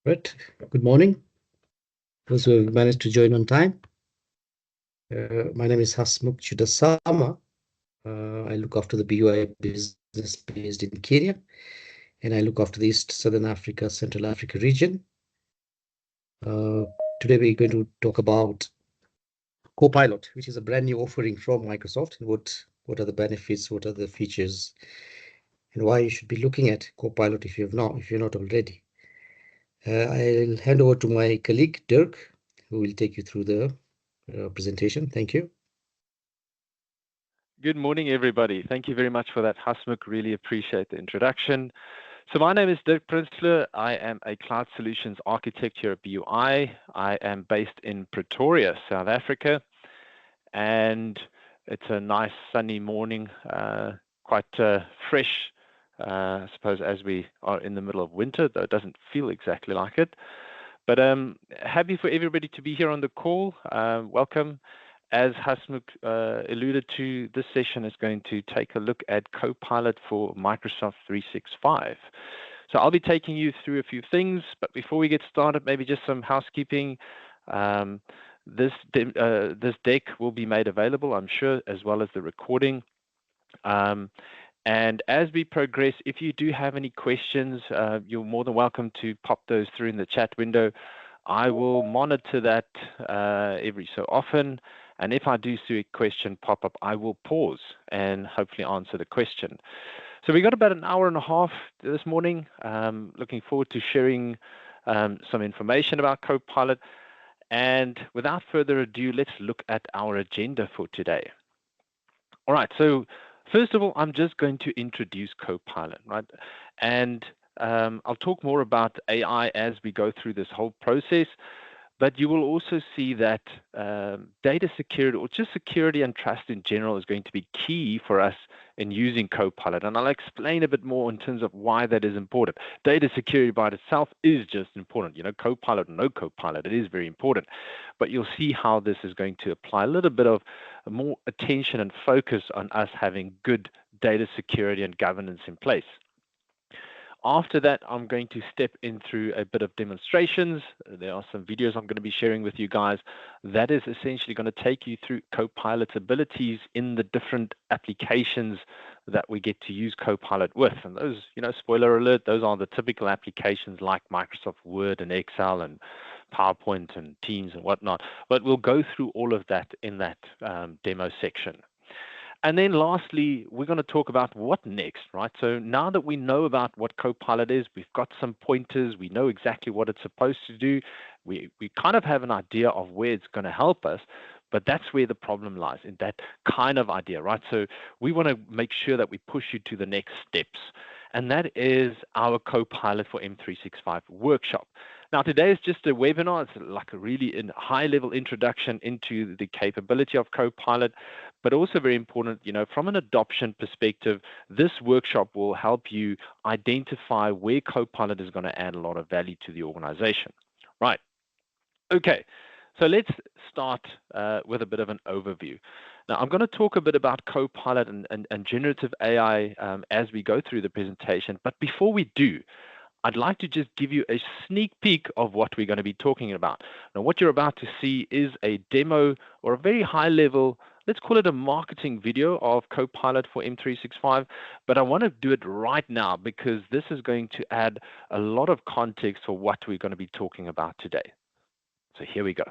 Right. Good morning. Those who have managed to join on time. My name is Hasmukh Chudasama. I look after the BUI business based in Kenya, and I look after the East Southern Africa, Central Africa region. Today we're going to talk about Copilot, which is a brand new offering from Microsoft. And what are the benefits? What are the features? And why you should be looking at Copilot if you're not already. I'll hand over to my colleague Dirk, who will take you through the presentation. Thank you. Good morning, everybody. Thank you very much for that, Hasmukh. Really appreciate the introduction. So my name is Dirk Prinsloo. I am a cloud solutions architect here at BUI. I am based in Pretoria, South Africa, and it's a nice sunny morning, quite fresh, I suppose, as we are in the middle of winter, though it doesn't feel exactly like it. But happy for everybody to be here on the call. Welcome. As Hasmukh alluded to, this session is going to take a look at Copilot for Microsoft 365. So I'll be taking you through a few things, but before we get started, maybe just some housekeeping. This deck will be made available, I'm sure, as well as the recording. And as we progress, if you do have any questions, you're more than welcome to pop those through in the chat window. I will monitor that every so often. And if I do see a question pop up, I will pause and hopefully answer the question. So we got about an hour and a half this morning. Looking forward to sharing some information about Copilot. And without further ado, let's look at our agenda for today. All right, so first of all, I'm just going to introduce Copilot, right? And I'll talk more about AI as we go through this whole process. But you will also see that data security, or just security and trust in general, is going to be key for us in using Copilot. And I'll explain a bit more in terms of why that is important. Data security by itself is just important. You know, Copilot or no Copilot, it is very important. But you'll see how this is going to apply a little bit of more attention and focus on us having good data security and governance in place. After that, I'm going to step in through a bit of demonstrations. There are some videos I'm going to be sharing with you guys. That is essentially going to take you through Copilot's abilities in the different applications that we get to use Copilot with. And those, you know, spoiler alert, those are the typical applications like Microsoft Word and Excel and PowerPoint and Teams and whatnot. But we'll go through all of that in that demo section. And then lastly, we're going to talk about what next, right? So now that we know about what Copilot is, we've got some pointers, we know exactly what it's supposed to do, we kind of have an idea of where it's going to help us, but that's where the problem lies, in that kind of idea, right? So we want to make sure that we push you to the next steps, and that is our Copilot for M365 workshop. Now, today is just a webinar. It's like a really high-level introduction into the capability of Copilot, but also very important, you know, from an adoption perspective, this workshop will help you identify where Copilot is going to add a lot of value to the organization. Right. Okay. So let's start with a bit of an overview. Now, I'm going to talk a bit about Copilot and generative AI as we go through the presentation. But before we do, I'd like to just give you a sneak peek of what we're going to be talking about. Now, what you're about to see is a demo or a very high level, let's call it a marketing video of Copilot for M365, but I want to do it right now because this is going to add a lot of context for what we're going to be talking about today. So here we go.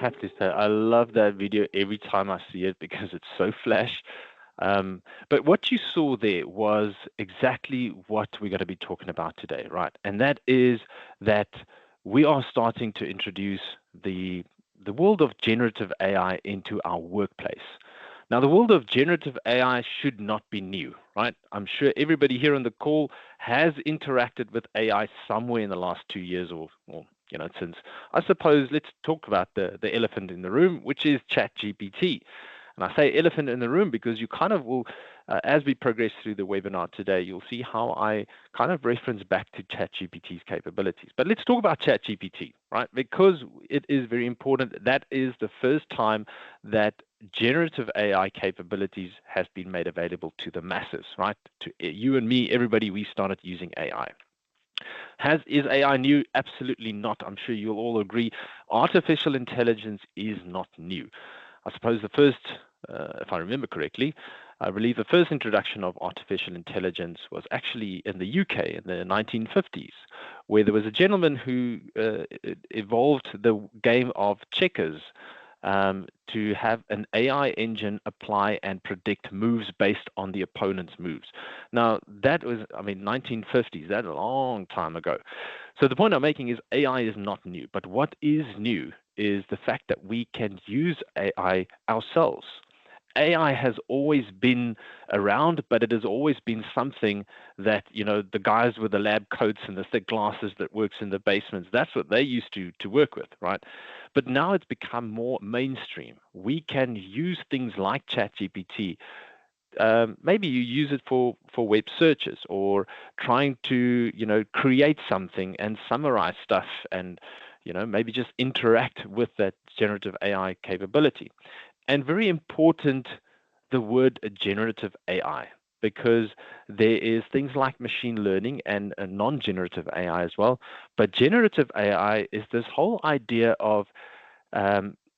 have to say, I love that video every time I see it because it's so flash. But what you saw there was exactly what we're going to be talking about today, right? And that is that we are starting to introduce the world of generative AI into our workplace. Now, the world of generative AI should not be new, right? I'm sure everybody here on the call has interacted with AI somewhere in the last 2 years or since, I suppose, let's talk about the elephant in the room, which is ChatGPT. And I say elephant in the room because you kind of will, as we progress through the webinar today, you'll see how I kind of reference back to ChatGPT's capabilities. But let's talk about ChatGPT, right? Because it is very important. That is the first time that generative AI capabilities has been made available to the masses, right? To you and me, everybody, we started using AI. Is AI new? Absolutely not. I'm sure you'll all agree. Artificial intelligence is not new. I suppose the first, if I remember correctly, I believe the first introduction of artificial intelligence was actually in the UK in the 1950s, where there was a gentleman who evolved the game of checkers to have an AI engine apply and predict moves based on the opponent's moves. Now, that was, 1950s, that's a long time ago. So the point I'm making is AI is not new, but what is new is the fact that we can use AI ourselves. AI has always been around, but it has always been something that, the guys with the lab coats and the thick glasses that works in the basements, that's what they used to work with, right? But now it's become more mainstream. We can use things like ChatGPT. Maybe you use it for web searches or trying to, create something and summarize stuff and, maybe just interact with that generative AI capability. And very important, the word generative AI, because there is things like machine learning and non-generative AI as well. But generative AI is this whole idea of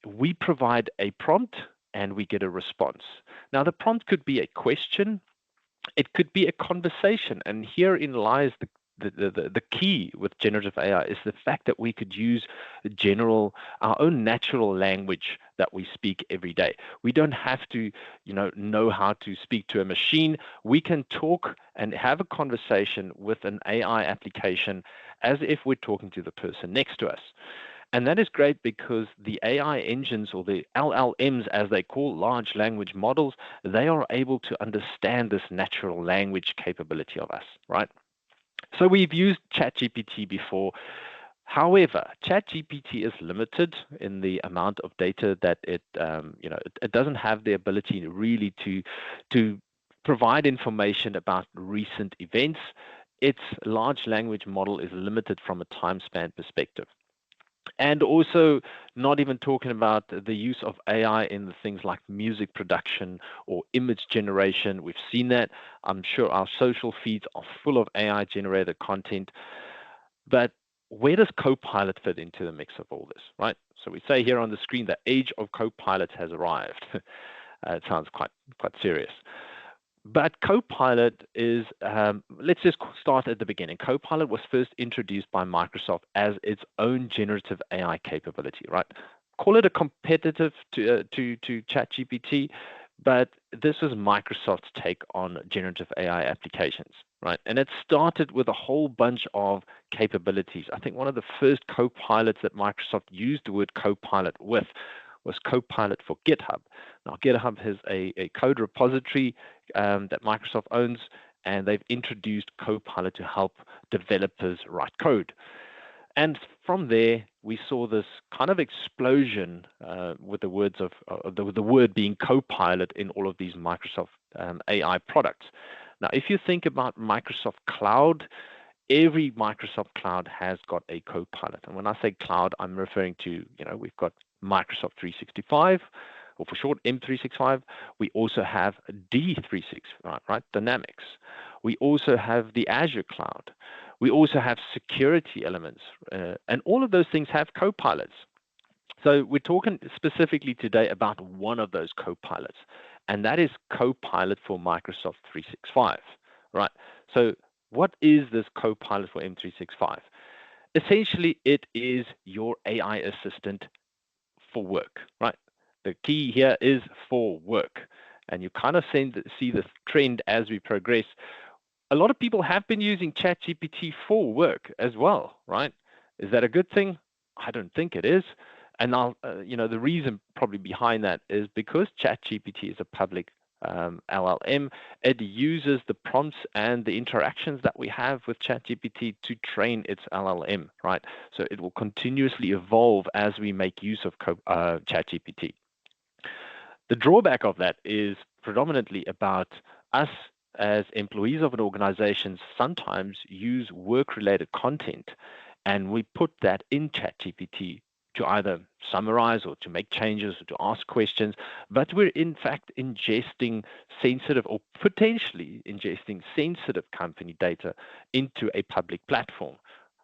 we provide a prompt and we get a response. Now, the prompt could be a question, it could be a conversation, and herein lies the key with generative AI is the fact that we could use our own natural language that we speak every day. We don't have to, know how to speak to a machine. We can talk and have a conversation with an AI application as if we're talking to the person next to us. And that is great because the AI engines, or the LLMs as they call, large language models, they are able to understand this natural language capability of us, right? So we've used ChatGPT before. However, ChatGPT is limited in the amount of data that it doesn't have the ability really to provide information about recent events. Its large language model is limited from a time span perspective. And also, not even talking about the use of AI in the things like music production or image generation. We've seen that. I'm sure our social feeds are full of AI-generated content. But where does Copilot fit into the mix of all this, right? So we say here on the screen, the age of Copilot has arrived. It sounds quite serious. But Copilot is, let's just start at the beginning. Copilot was first introduced by Microsoft as its own generative AI capability, right? Call it a competitive to ChatGPT, but this was Microsoft's take on generative AI applications, right? And it started with a whole bunch of capabilities. I think one of the first Copilots that Microsoft used the word Copilot with was Copilot for GitHub. Now, GitHub has a code repository that Microsoft owns, and they've introduced Copilot to help developers write code. And from there, we saw this kind of explosion with the words of the word being Copilot in all of these Microsoft AI products. Now, if you think about Microsoft Cloud, every Microsoft Cloud has got a Copilot. And when I say cloud, I'm referring to, we've got Microsoft 365, or for short, M365. We also have D365, right? Dynamics. We also have the Azure cloud. We also have security elements. And all of those things have Copilots. So we're talking specifically today about one of those Copilots, and that is Copilot for Microsoft 365, right? So what is this Copilot for M365? Essentially, it is your AI assistant for work, right? The key here is for work. And you kind of see the trend as we progress. A lot of people have been using ChatGPT for work as well, right? Is that a good thing? I don't think it is. And the reason probably behind that is because ChatGPT is a public LLM. It uses the prompts and the interactions that we have with ChatGPT to train its LLM, right? So it will continuously evolve as we make use of ChatGPT. The drawback of that is predominantly about us as employees of an organization sometimes use work-related content, and we put that in ChatGPT to either summarize or to make changes or to ask questions, but we're in fact ingesting sensitive or potentially ingesting sensitive company data into a public platform,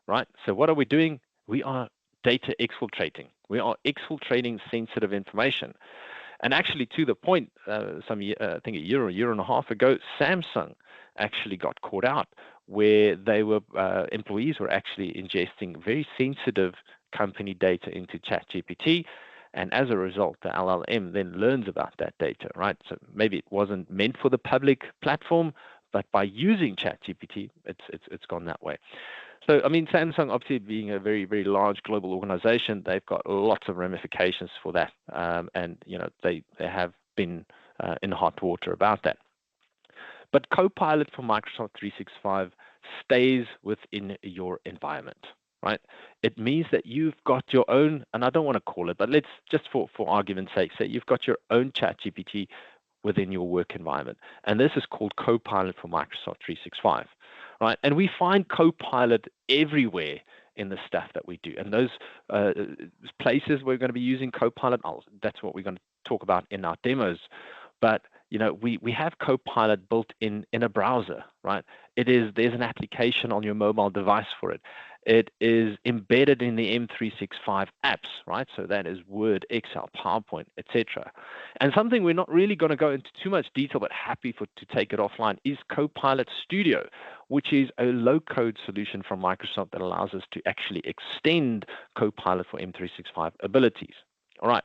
right? So what are we doing? We are data exfiltrating. We are exfiltrating sensitive information. And actually, to the point, I think a year and a half ago, Samsung actually got caught out where employees were actually ingesting very sensitive company data into ChatGPT. And as a result, the LLM then learns about that data, right? So maybe it wasn't meant for the public platform, but by using ChatGPT, it's gone that way. So, I mean, Samsung, obviously being a very, very large global organization, they've got lots of ramifications for that. And, they have been in hot water about that. But Copilot for Microsoft 365 stays within your environment, right? It means that you've got your own, and I don't want to call it, but let's just for argument's sake, say you've got your own ChatGPT within your work environment. And this is called Copilot for Microsoft 365, right? And we find Copilot everywhere in the stuff that we do. And those places we're going to be using Copilot, that's what we're going to talk about in our demos. But we have Copilot built in a browser, right? There's an application on your mobile device for it. It is embedded in the M365 apps, right? So that is Word, Excel, PowerPoint, etc. And something we're not really going to go into too much detail, but happy to take it offline, is Copilot Studio, which is a low-code solution from Microsoft that allows us to actually extend Copilot for M365 abilities. All right.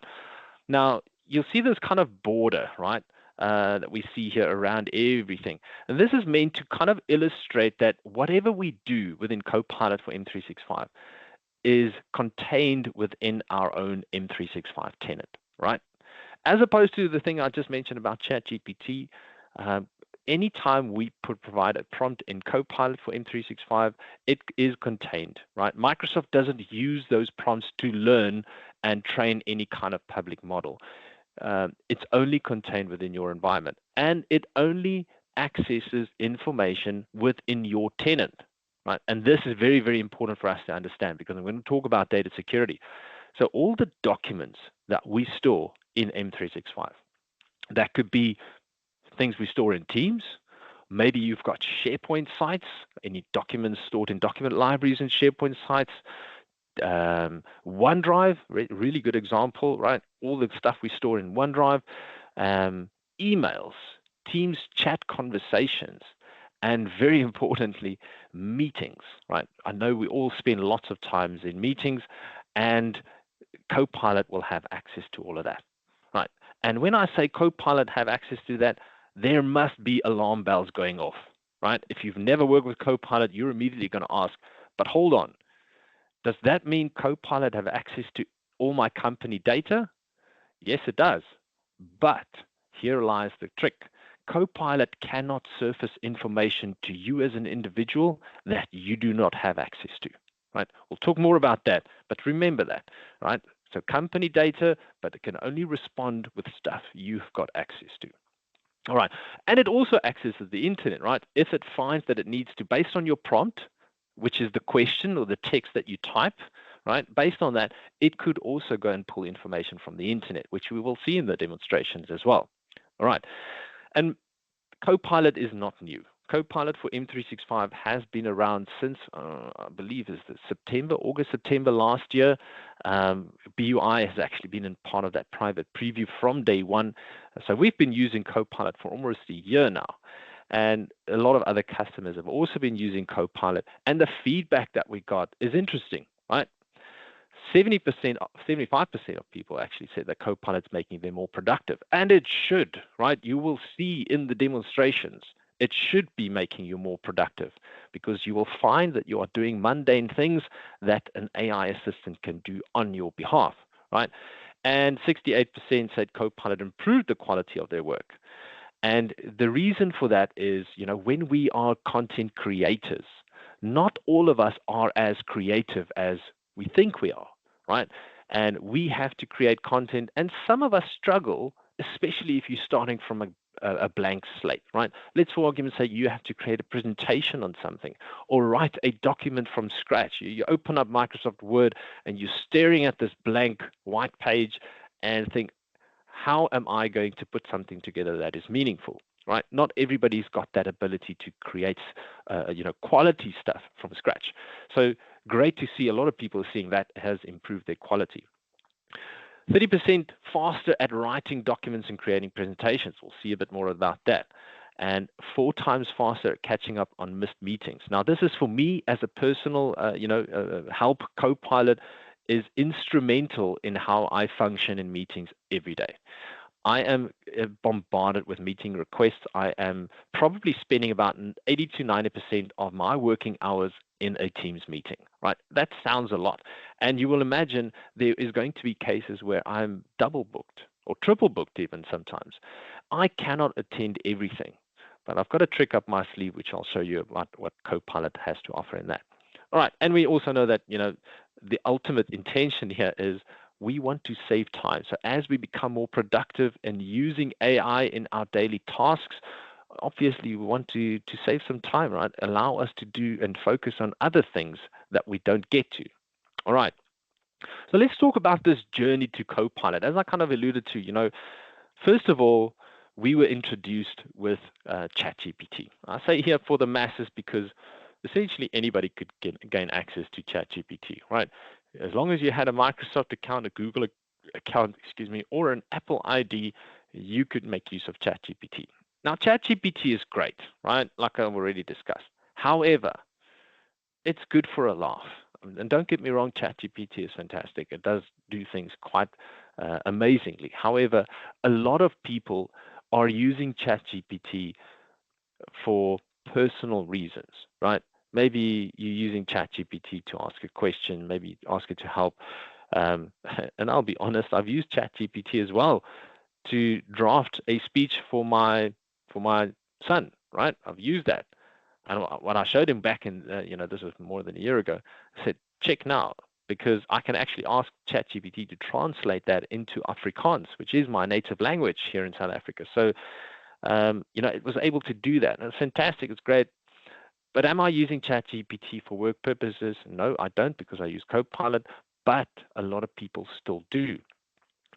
Now, you'll see this kind of border, right? That we see here around everything. And this is meant to kind of illustrate that whatever we do within Copilot for M365 is contained within our own M365 tenant, right? As opposed to the thing I just mentioned about ChatGPT, anytime we provide a prompt in Copilot for M365, it is contained, right? Microsoft doesn't use those prompts to learn and train any kind of public model. It's only contained within your environment, and it only accesses information within your tenant, right? And this is very, very important for us to understand because I'm going to talk about data security. So all the documents that we store in M365, that could be things we store in Teams. Maybe you've got SharePoint sites, any documents stored in document libraries in SharePoint sites. OneDrive, really good example, right? All the stuff we store in OneDrive, emails, Teams chat conversations, and very importantly, meetings, right? I know we all spend lots of times in meetings, and Copilot will have access to all of that, right? And when I say Copilot have access to that, there must be alarm bells going off, right? If you've never worked with Copilot, you're immediately going to ask, but hold on. Does that mean Copilot have access to all my company data? Yes, it does. But here lies the trick. Copilot cannot surface information to you as an individual that you do not have access to, right? We'll talk more about that, but remember that, right? So company data, but it can only respond with stuff you've got access to. All right. And it also accesses the internet, right? If it finds that it needs to, based on your prompt, which is the question or the text that you type, right? Based on that, it could also go and pull information from the internet, which we will see in the demonstrations as well. All right. And Copilot is not new. Copilot for M365 has been around since, I believe, is August, September last year. BUI has actually been in part of that private preview from day one. So we've been using Copilot for almost a year now. And a lot of other customers have also been using Copilot. And the feedback that we got is interesting, right? 70%, 75% of people actually said that Copilot's making them more productive. And it should, right? You will see in the demonstrations, it should be making you more productive because you will find that you are doing mundane things that an AI assistant can do on your behalf, right? And 68% said Copilot improved the quality of their work. And the reason for that is, when we are content creators, not all of us are as creative as we think we are, right? And we have to create content, and some of us struggle, especially if you're starting from a blank slate, right? Let's, for argument's sake, you have to create a presentation on something or write a document from scratch. You open up Microsoft Word and you're staring at this blank white page and think, how am I going to put something together that is meaningful, right? Not everybody's got that ability to create, quality stuff from scratch. So great to see a lot of people seeing that has improved their quality. 30% faster at writing documents and creating presentations. We'll see a bit more about that. And 4 times faster at catching up on missed meetings. Now, this is for me as a personal, help. Copilot is instrumental in how I function in meetings every day. I am bombarded with meeting requests. I am probably spending about 80 to 90% of my working hours in a Teams meeting, right? That sounds a lot. And you will imagine there is going to be cases where I'm double booked or triple booked even sometimes. I cannot attend everything, but I've got a trick up my sleeve, which I'll show you about what Copilot has to offer in that. All right, and we also know that, the ultimate intention here is we want to save time. So as we become more productive and using AI in our daily tasks, obviously we want to save some time, right? Allow us to do and focus on other things that we don't get to. All right. So let's talk about this journey to Copilot. As I kind of alluded to, first of all, we were introduced with ChatGPT. I say here for the masses because essentially anybody could gain access to ChatGPT, right? As long as you had a Microsoft account, a Google account, or an Apple ID, you could make use of ChatGPT. Now, ChatGPT is great, right? Like I've already discussed. However, it's good for a laugh. And don't get me wrong, ChatGPT is fantastic. It does do things quite amazingly. However, a lot of people are using ChatGPT for personal reasons, right? Maybe you're using ChatGPT to ask a question, maybe ask it to help. And I'll be honest, I've used ChatGPT as well to draft a speech for my son, right? I've used that. And when I showed him back in, this was more than a year ago, I said, check now, because I can actually ask ChatGPT to translate that into Afrikaans, which is my native language here in South Africa. So, it was able to do that. And it's fantastic. It's great. But am I using ChatGPT for work purposes? No, I don't, because I use Copilot, but a lot of people still do.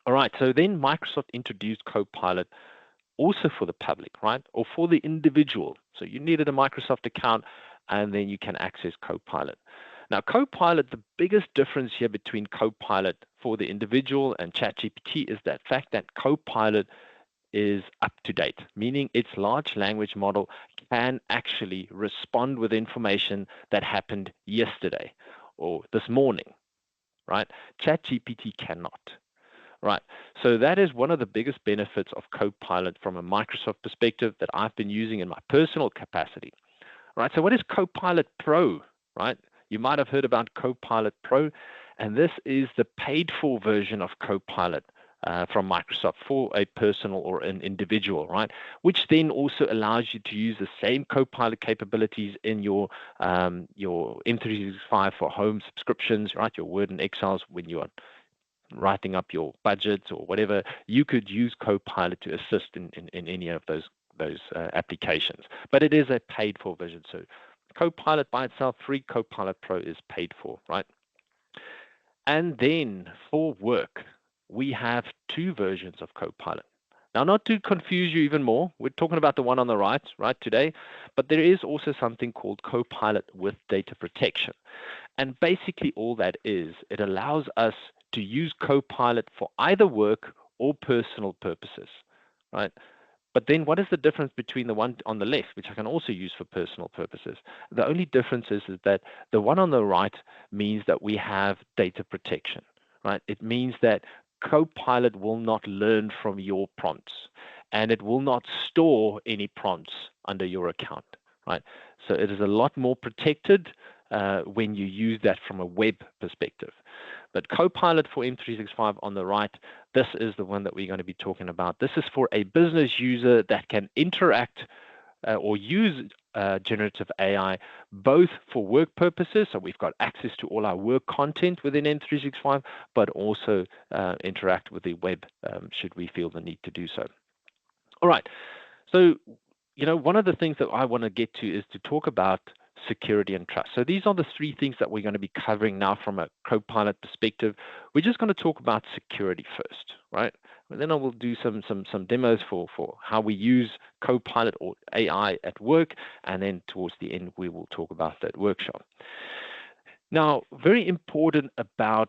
All right, so then Microsoft introduced Copilot also for the public, right? Or for the individual. So you needed a Microsoft account, and then you can access Copilot. Now, Copilot, the biggest difference here between Copilot for the individual and ChatGPT is that fact that Copilot is up to date, meaning its large language model can actually respond with information that happened yesterday or this morning, right? ChatGPT cannot, right? So that is one of the biggest benefits of Copilot from a Microsoft perspective that I've been using in my personal capacity, right? So what is Copilot Pro, right? You might have heard about Copilot Pro, and this is the paid-for version of Copilot from Microsoft for a personal or an individual, right? Which then also allows you to use the same Copilot capabilities in your M365 for home subscriptions, right? Your Word and Excels when you are writing up your budgets or whatever. You could use Copilot to assist in any of those applications. But it is a paid-for version. So Copilot by itself, free. Copilot Pro is paid for, right? And then for work, we have 2 versions of Copilot. Now, not to confuse you even more, we're talking about the one on the right today, but there is also something called Copilot with data protection. And basically all that is, it allows us to use Copilot for either work or personal purposes, right? But then what is the difference between the one on the left, which I can also use for personal purposes? The only difference is that the one on the right means that we have data protection, right? It means that Copilot will not learn from your prompts, and it will not store any prompts under your account, right? So it is a lot more protected when you use that from a web perspective. But Copilot for M365 on the right, this is the one that we're going to be talking about. This is for a business user that can interact or use generative AI, both for work purposes. So we've got access to all our work content within M365, but also interact with the web should we feel the need to do so. All right. So, one of the things that I want to get to is to talk about security and trust. So these are the three things that we're going to be covering now from a Copilot perspective. We're just going to talk about security first, right? And then I will do some demos for how we use Copilot or AI at work, and then towards the end we will talk about that workshop. Now, very important about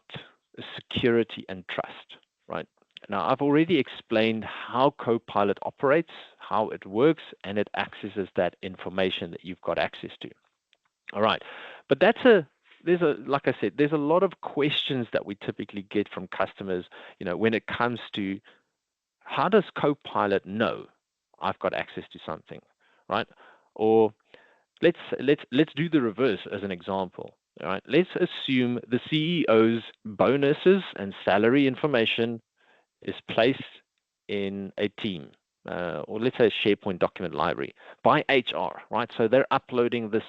security and trust, right? Now, I've already explained how Copilot operates, how it works, and it accesses that information that you've got access to. All right, but like I said, there's a lot of questions that we typically get from customers, when it comes to how does Copilot know I've got access to something, right? Or let's do the reverse as an example. All right, let's assume the CEO's bonuses and salary information is placed in a team, or let's say a SharePoint document library by HR, right? So they're uploading this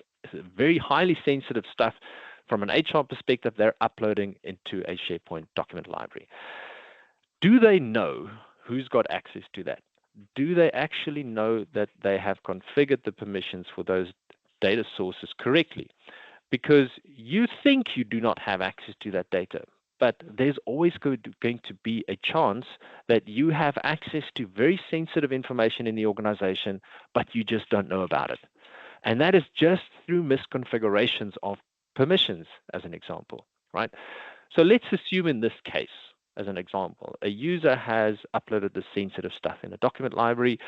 very highly sensitive stuff from an HR perspective. They're uploading into a SharePoint document library. Do they know who's got access to that? Do they actually know that they have configured the permissions for those data sources correctly? Because you think you do not have access to that data, but there's always going to be a chance that you have access to very sensitive information in the organization, but you just don't know about it. And that is just through misconfigurations of permissions, as an example, right? So let's assume in this case, as an example, a user has uploaded the sensitive stuff in a document library,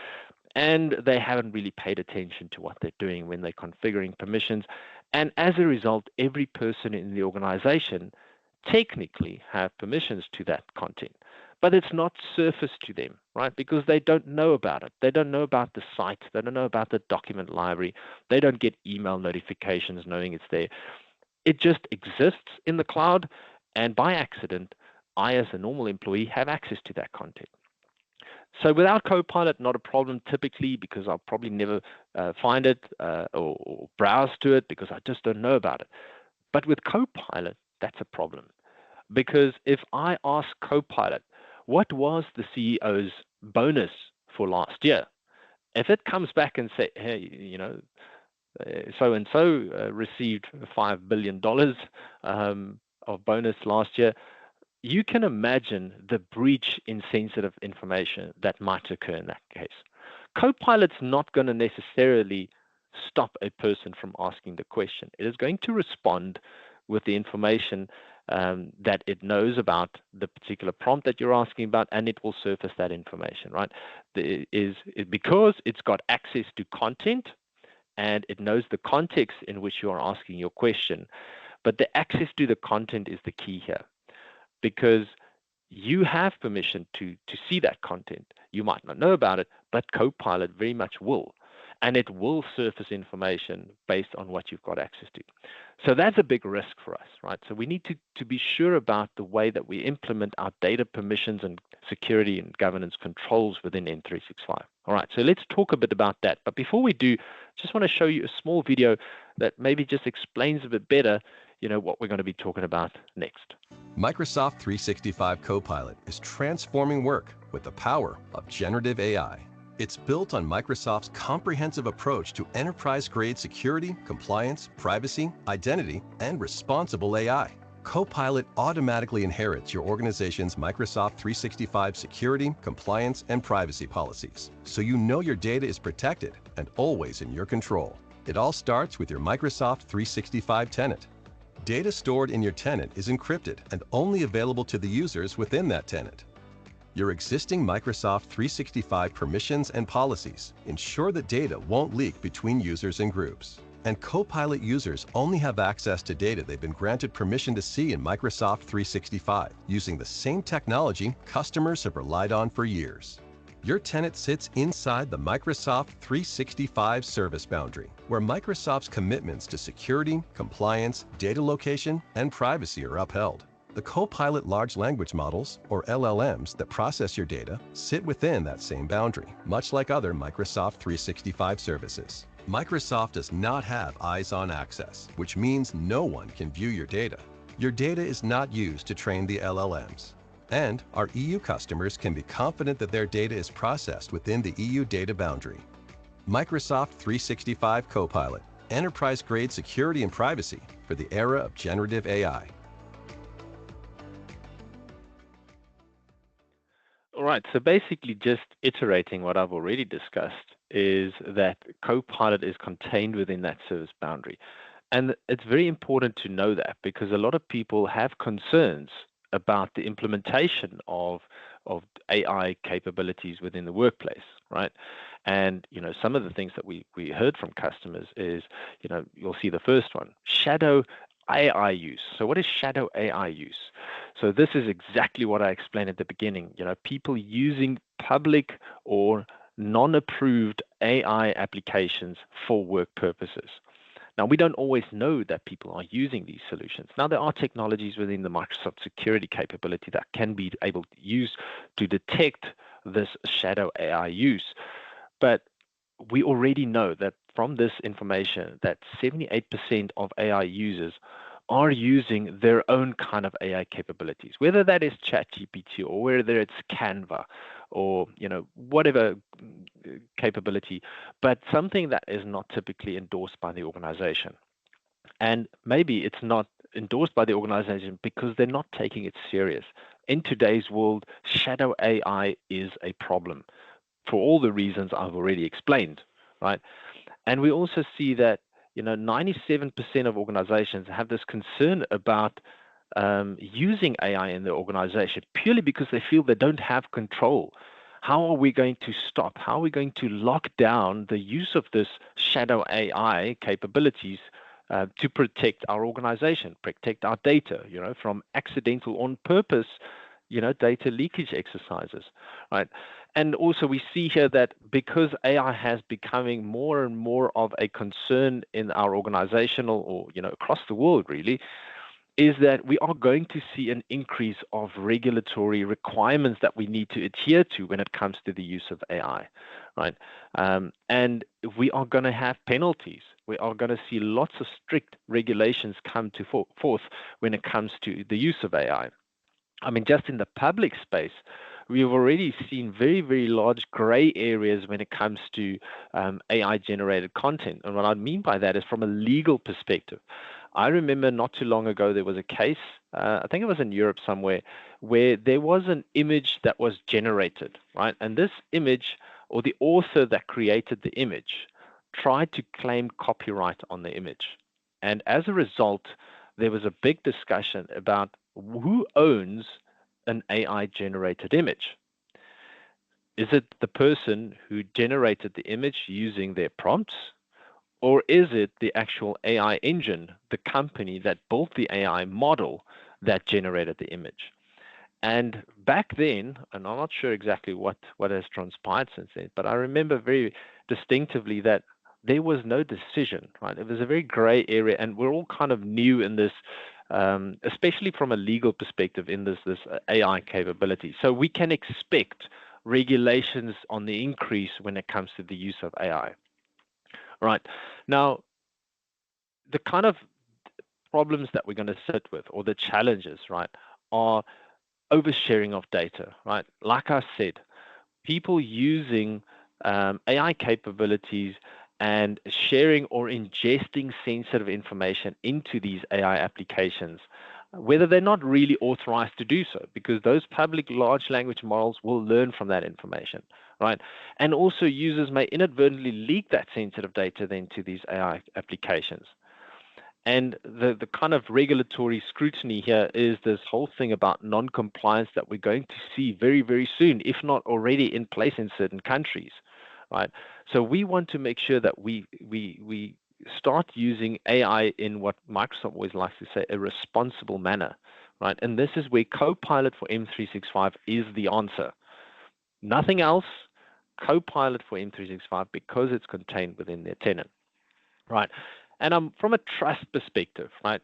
and they haven't really paid attention to what they're doing when they're configuring permissions. And as a result, every person in the organization technically have permissions to that content, but it's not surfaced to them, right? Because they don't know about it. They don't know about the site. They don't know about the document library. They don't get email notifications knowing it's there. It just exists in the cloud, and by accident, I, as a normal employee, have access to that content. So without Copilot, not a problem typically, because I'll probably never find it or browse to it because I just don't know about it. But with Copilot, that's a problem. Because if I ask Copilot, what was the CEO's bonus for last year? If it comes back and say, hey, so-and-so received $5 billion of bonus last year, you can imagine the breach in sensitive information that might occur in that case. Copilot's not going to necessarily stop a person from asking the question. It is going to respond with the information that it knows about the particular prompt that you're asking about, and it will surface that information, right? Because it's got access to content and it knows the context in which you are asking your question. But the access to the content is the key here, because you have permission to see that content. You might not know about it, but Copilot very much will. And it will surface information based on what you've got access to. So that's a big risk for us, right? So we need to be sure about the way that we implement our data permissions and security and governance controls within M365. All right, so let's talk a bit about that. But before we do, just want to show you a small video that maybe just explains a bit better, what we're going to be talking about next. Microsoft 365 Copilot is transforming work with the power of generative AI. It's built on Microsoft's comprehensive approach to enterprise-grade security, compliance, privacy, identity, and responsible AI. Copilot automatically inherits your organization's Microsoft 365 security, compliance, and privacy policies, so you know your data is protected and always in your control. It all starts with your Microsoft 365 tenant. Data stored in your tenant is encrypted and only available to the users within that tenant. Your existing Microsoft 365 permissions and policies ensure that data won't leak between users and groups. And Copilot users only have access to data they've been granted permission to see in Microsoft 365, using the same technology customers have relied on for years. Your tenant sits inside the Microsoft 365 service boundary, where Microsoft's commitments to security, compliance, data location, and privacy are upheld. The Copilot large language models, or LLMs, that process your data sit within that same boundary, much like other Microsoft 365 services. Microsoft does not have eyes-on access, which means no one can view your data. Your data is not used to train the LLMs. And our EU customers can be confident that their data is processed within the EU data boundary. Microsoft 365 Copilot, enterprise-grade security and privacy for the era of generative AI. All right, so basically just iterating what I've already discussed is that Copilot is contained within that service boundary. And it's very important to know that because a lot of people have concerns about the implementation of AI capabilities within the workplace, right? And some of the things that we heard from customers is, you'll see the first one, shadow AI use. So what is shadow AI use? So this is exactly what I explained at the beginning. People using public or non-approved AI applications for work purposes. Now, we don't always know that people are using these solutions. Now, there are technologies within the Microsoft security capability that can be able to use to detect this shadow AI use. But we already know that from this information that 78% of AI users are using their own kind of AI capabilities, whether that is ChatGPT or whether it's Canva or whatever capability, but something that is not typically endorsed by the organization. And maybe it's not endorsed by the organization because they're not taking it serious. In today's world, shadow AI is a problem for all the reasons I've already explained, right? And we also see that 97% of organizations have this concern about using AI in their organization purely because they feel they don't have control. How are we going to stop? How are we going to lock down the use of this shadow AI capabilities to protect our organization, protect our data, from accidental on purpose, data leakage exercises, right? And also we see here that because AI has becoming more and more of a concern in our organizational or, across the world really, is that we are going to see an increase of regulatory requirements that we need to adhere to when it comes to the use of AI, right? And we are going to have penalties. We are going to see lots of strict regulations come to forth when it comes to the use of AI. I mean, just in the public space, we've already seen very, very large gray areas when it comes to AI-generated content. And what I mean by that is from a legal perspective. I remember not too long ago, there was a case, I think it was in Europe somewhere, where there was an image that was generated, right? And this image, or the author that created the image, tried to claim copyright on the image. And as a result, there was a big discussion about who owns an AI-generated image. Is it the person who generated the image using their prompts? Or is it the actual AI engine, the company that built the AI model that generated the image? And back then, and I'm not sure exactly what has transpired since then, but I remember very distinctively that there was no decision, right? It was a very gray area, and we're all kind of new in this, especially from a legal perspective in this AI capability. So we can expect regulations on the increase when it comes to the use of AI. Right. Now, the kind of problems that we're going to sit with, or the challenges, right, are oversharing of data, right? Like I said, people using AI capabilities and sharing or ingesting sensitive information into these AI applications, whether they're not really authorized to do so, because those public large language models will learn from that information, right? And also users may inadvertently leak that sensitive data then to these AI applications. And the kind of regulatory scrutiny here is this whole thing about non-compliance that we're going to see very, very soon, if not already in place in certain countries, right? So we want to make sure that we start using AI in what Microsoft always likes to say, a responsible manner, right? And this is where Copilot for M365 is the answer. Nothing else, Copilot for M365, because it's contained within their tenant, right? And from a trust perspective, right,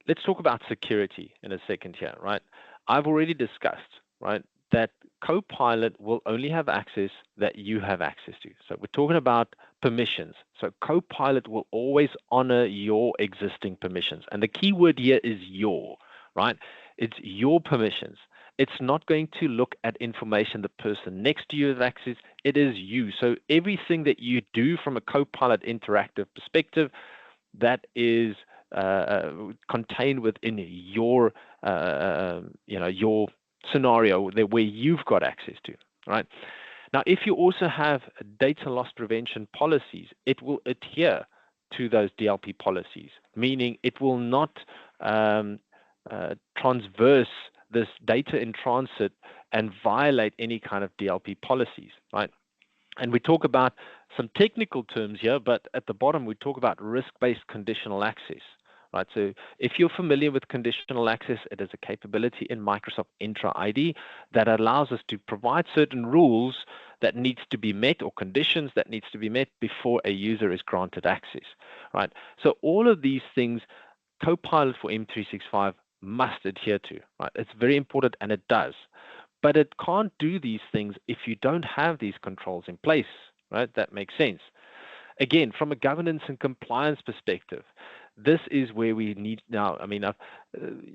let's talk about security in a second here, right? I've already discussed, right, that Copilot will only have access that you have access to. So we're talking about permissions. So Copilot will always honor your existing permissions. And the key word here is your, right? It's your permissions. It's not going to look at information the person next to you has access. It is you. So everything that you do from a Copilot interactive perspective, that is contained within your, your scenario where you've got access to, right? Now, if you also have data loss prevention policies, it will adhere to those DLP policies, meaning it will not transverse this data in transit and violate any kind of DLP policies, right? And we talk about some technical terms here, but at the bottom, we talk about risk-based conditional access, right? So if you're familiar with conditional access, it is a capability in Microsoft Entra ID that allows us to provide certain rules that needs to be met or conditions that needs to be met before a user is granted access, right? So all of these things, Copilot for M365 must adhere to, right? It's very important, and it does. But it can't do these things if you don't have these controls in place, right? That makes sense. Again, from a governance and compliance perspective, this is where we need now. I mean,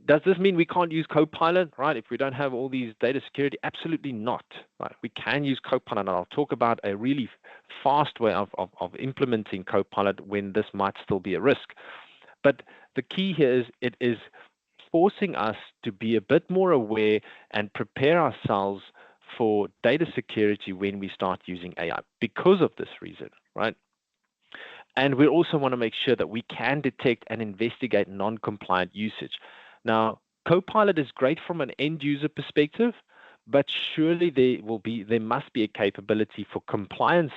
does this mean we can't use Copilot, right? If we don't have all these data security? Absolutely not, right? We can use Copilot, and I'll talk about a really fast way of implementing Copilot when this might still be a risk. But the key here is it is forcing us to be a bit more aware and prepare ourselves for data security when we start using AI because of this reason, right? And we also want to make sure that we can detect and investigate non-compliant usage. Now, Copilot is great from an end user perspective, but surely there must be a capability for compliance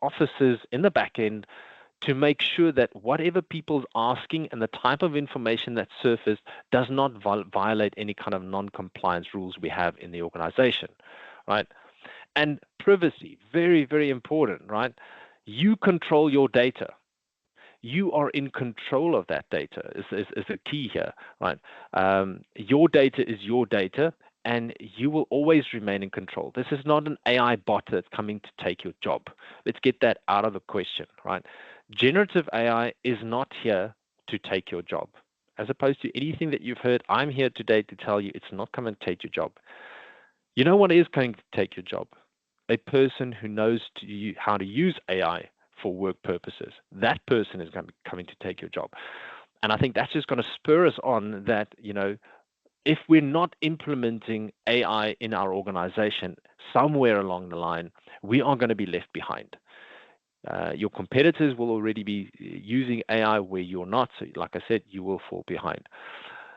officers in the back end to make sure that whatever people's asking and the type of information that's surfaced does not violate any kind of non-compliance rules we have in the organization, right? And privacy, very, very important, right? You control your data. You are in control of that data is the key here, right? Your data is your data, and you will always remain in control. This is not an AI bot that's coming to take your job. Let's get that out of the question, right? Generative AI is not here to take your job. As opposed to anything that you've heard, I'm here today to tell you it's not coming to take your job. You know what is going to take your job? A person who knows how to use AI for work purposes. That person is going to be coming to take your job. And I think that's just going to spur us on that, if we're not implementing AI in our organization, somewhere along the line, we are going to be left behind. Your competitors will already be using AI where you're not. So like I said, you will fall behind.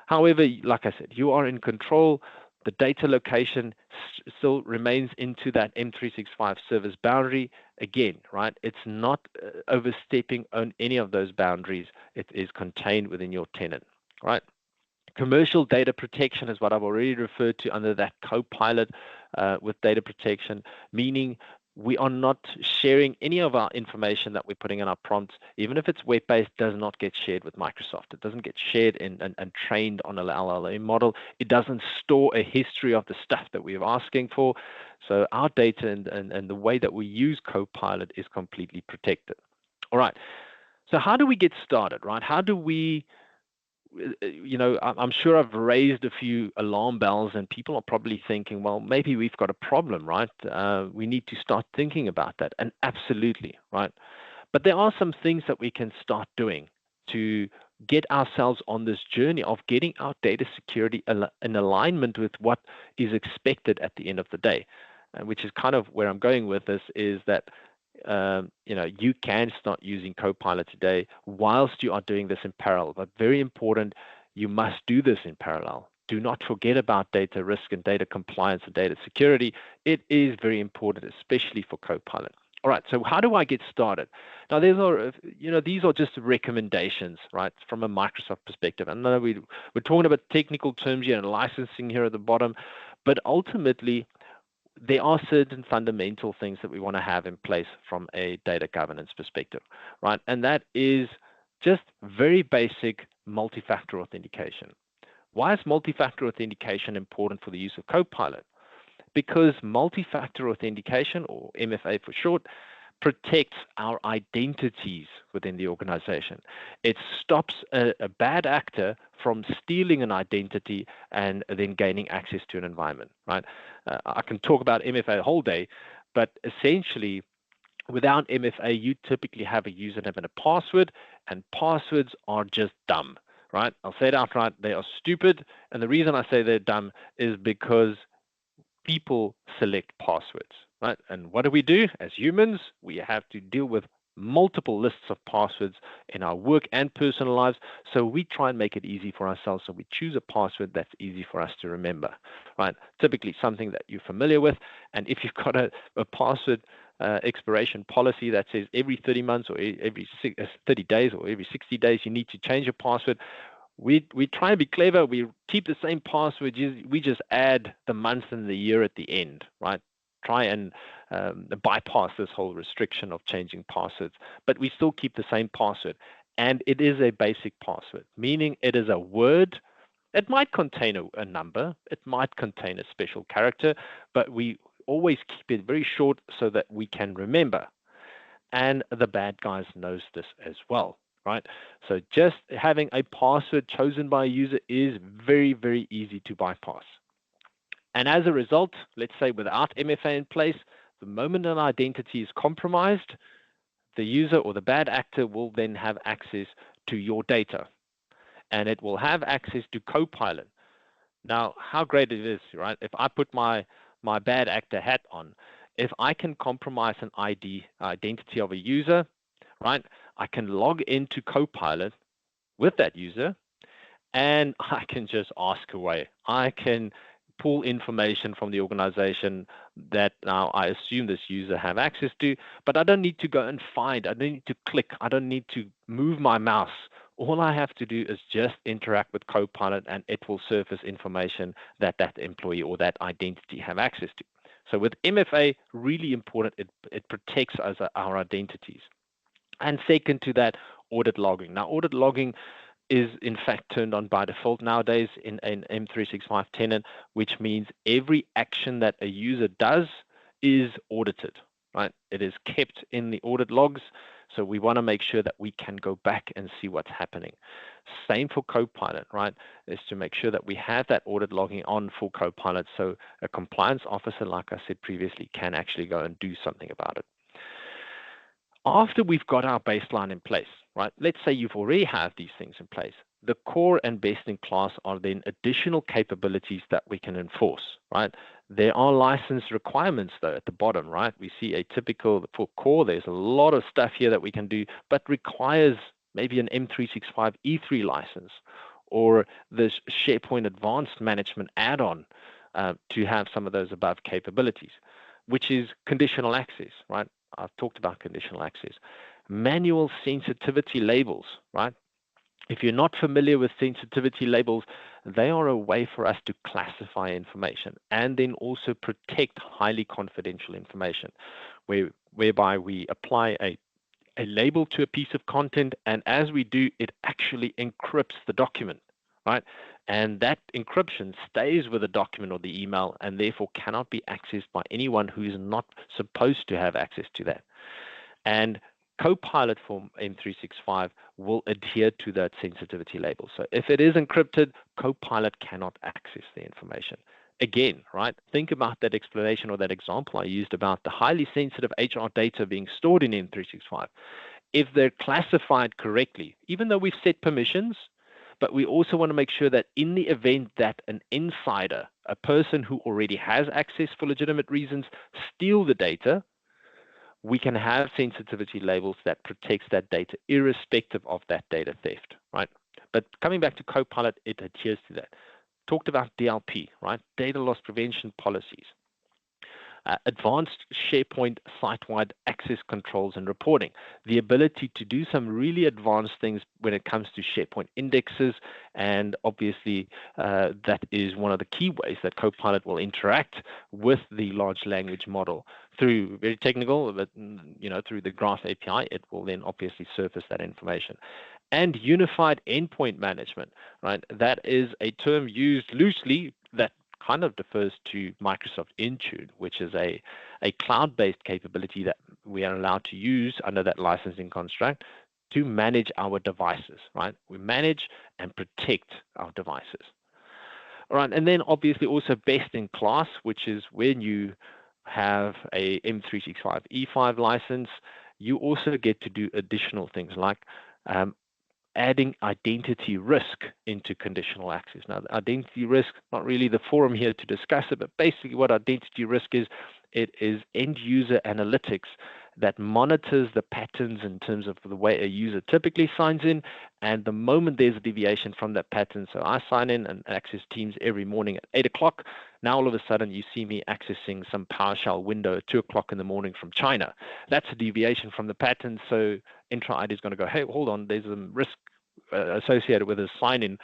However, like I said, you are in control. The data location still remains into that M365 service boundary. Again, right? It's not overstepping on any of those boundaries. It is contained within your tenant, right? Commercial data protection is what I've already referred to under that Copilot with data protection, meaning we are not sharing any of our information that we're putting in our prompts, even if it's web-based, does not get shared with Microsoft. It doesn't get shared and trained on an LLM model. It doesn't store a history of the stuff that we're asking for. So our data and the way that we use Copilot is completely protected. All right. So how do we get started, right? How do we I'm sure I've raised a few alarm bells, and people are probably thinking, well, maybe we've got a problem, right? We need to start thinking about that. And absolutely, right? But there are some things that we can start doing to get ourselves on this journey of getting our data security in alignment with what is expected at the end of the day, which is kind of where I'm going with this, is that you can start using Copilot today whilst you are doing this in parallel. But very important, you must do this in parallel. Do not forget about data risk and data compliance and data security. It is very important, especially for Copilot. All right, so how do I get started? Now, these are just recommendations, right, from a Microsoft perspective. I know we're talking about technical terms here and licensing here at the bottom, but ultimately, there are certain fundamental things that we want to have in place from a data governance perspective, right? And that is just very basic multi-factor authentication. Why is multi-factor authentication important for the use of Copilot? Because multi-factor authentication, or MFA for short, protects our identities within the organization. It stops a bad actor from stealing an identity and then gaining access to an environment, right? I can talk about MFA the whole day, but essentially, without MFA, you typically have a username and a password, and passwords are just dumb, right? I'll say it outright, they are stupid, and the reason I say they're dumb is because people select passwords, right? And what do? As humans, we have to deal with multiple lists of passwords in our work and personal lives. So we try and make it easy for ourselves. So we choose a password that's easy for us to remember, right? Typically something that you're familiar with. And if you've got a password expiration policy that says every 30 months or every 30 days or every 60 days, you need to change your password. We try and be clever. We keep the same password. We just add the month and the year at the end, right? Try and bypass this whole restriction of changing passwords, but we still keep the same password. And it is a basic password, meaning it is a word. It might contain a number. It might contain a special character, but we always keep it very short so that we can remember. And the bad guys knows this as well. Right? So just having a password chosen by a user is very, very easy to bypass. And as a result, let's say without MFA in place, the moment an identity is compromised, the user or the bad actor will then have access to your data. And it will have access to Copilot. Now, how great it is, right? If I put my bad actor hat on, if I can compromise an identity of a user, right, I can log into Copilot with that user and I can just ask away. I can pull information from the organization that now I assume this user have access to, but I don't need to go and find, I don't need to click, I don't need to move my mouse. All I have to do is just interact with Copilot and it will surface information that employee or that identity have access to. So with MFA, really important, it protects our identities. And second to that, audit logging. Now, audit logging is in fact turned on by default nowadays in M365 tenant, which means every action that a user does is audited, right? It is kept in the audit logs. So we want to make sure that we can go back and see what's happening. Same for Copilot, right? Is to make sure that we have that audit logging on for Copilot so a compliance officer, like I said previously, can actually go and do something about it. After we've got our baseline in place, right? Let's say you've already have these things in place. The core and best in class are then additional capabilities that we can enforce, right? There are license requirements though at the bottom, right? We see a typical for core, there's a lot of stuff here that we can do, but requires maybe an M365 E3 license or this SharePoint Advanced Management add-on to have some of those above capabilities, which is conditional access, right? I've talked about conditional access. Manual sensitivity labels, right? If you're not familiar with sensitivity labels, they are a way for us to classify information and then also protect highly confidential information, whereby we apply a label to a piece of content, and as we do, it actually encrypts the document, right? And that encryption stays with the document or the email and therefore cannot be accessed by anyone who is not supposed to have access to that. And Copilot for M365 will adhere to that sensitivity label. So if it is encrypted, Copilot cannot access the information. Again, right? Think about that explanation or that example I used about the highly sensitive HR data being stored in M365. If they're classified correctly, even though we've set permissions, but we also want to make sure that in the event that an insider, a person who already has access for legitimate reasons, steal the data, we can have sensitivity labels that protects that data irrespective of that data theft, right? But coming back to Copilot, it adheres to that. Talked about DLP, right? Data loss prevention policies. Advanced SharePoint site-wide access controls and reporting, the ability to do some really advanced things when it comes to SharePoint indexes, and obviously that is one of the key ways that Copilot will interact with the large language model through very technical, but through the Graph API, it will then obviously surface that information. And unified endpoint management, right? That is a term used loosely that kind of defers to Microsoft Intune, which is a cloud-based capability that we are allowed to use under that licensing construct to manage our devices, right? We manage and protect our devices. All right, and then obviously also best in class, which is when you have a M365 E5 license, you also get to do additional things like adding identity risk into conditional access. Now, the identity risk, not really the forum here to discuss it, but basically what identity risk is, it is end user analytics that monitors the patterns in terms of the way a user typically signs in, and the moment there's a deviation from that pattern, so I sign in and access Teams every morning at 8 o'clock, now all of a sudden you see me accessing some PowerShell window at 2 o'clock in the morning from China. That's a deviation from the pattern, so Intra-ID is going to go, hey, hold on, there's some risk associated with a sign-in.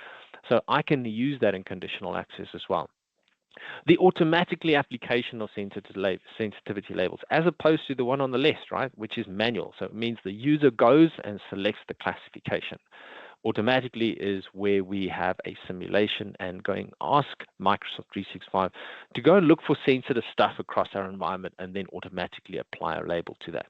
So I can use that in conditional access as well. The automatically application of sensitivity labels, as opposed to the one on the left, right, which is manual. So it means the user goes and selects the classification. Automatically is where we have a simulation and going ask Microsoft 365 to go and look for sensitive stuff across our environment and then automatically apply a label to that.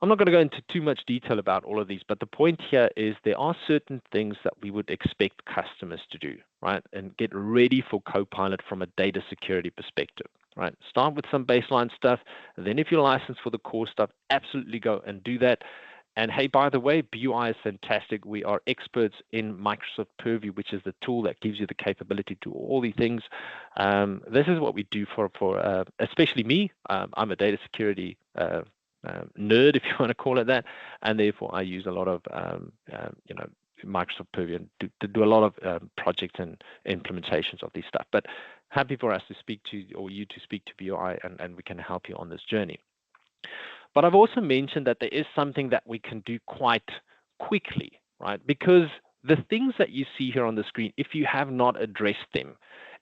I'm not going to go into too much detail about all of these, but the point here is there are certain things that we would expect customers to do, right? And get ready for Copilot from a data security perspective, right? Start with some baseline stuff. And then if you're licensed for the core stuff, absolutely go and do that. And hey, by the way, BUI is fantastic. We are experts in Microsoft Purview, which is the tool that gives you the capability to do all these things. This is what we do for especially me. I'm a data security nerd, if you want to call it that, and therefore I use a lot of Microsoft Purview to do a lot of projects and implementations of this stuff. But happy for us to speak to, or you to speak to BUI, and we can help you on this journey. But I've also mentioned that there is something that we can do quite quickly, right? Because the things that you see here on the screen, if you have not addressed them,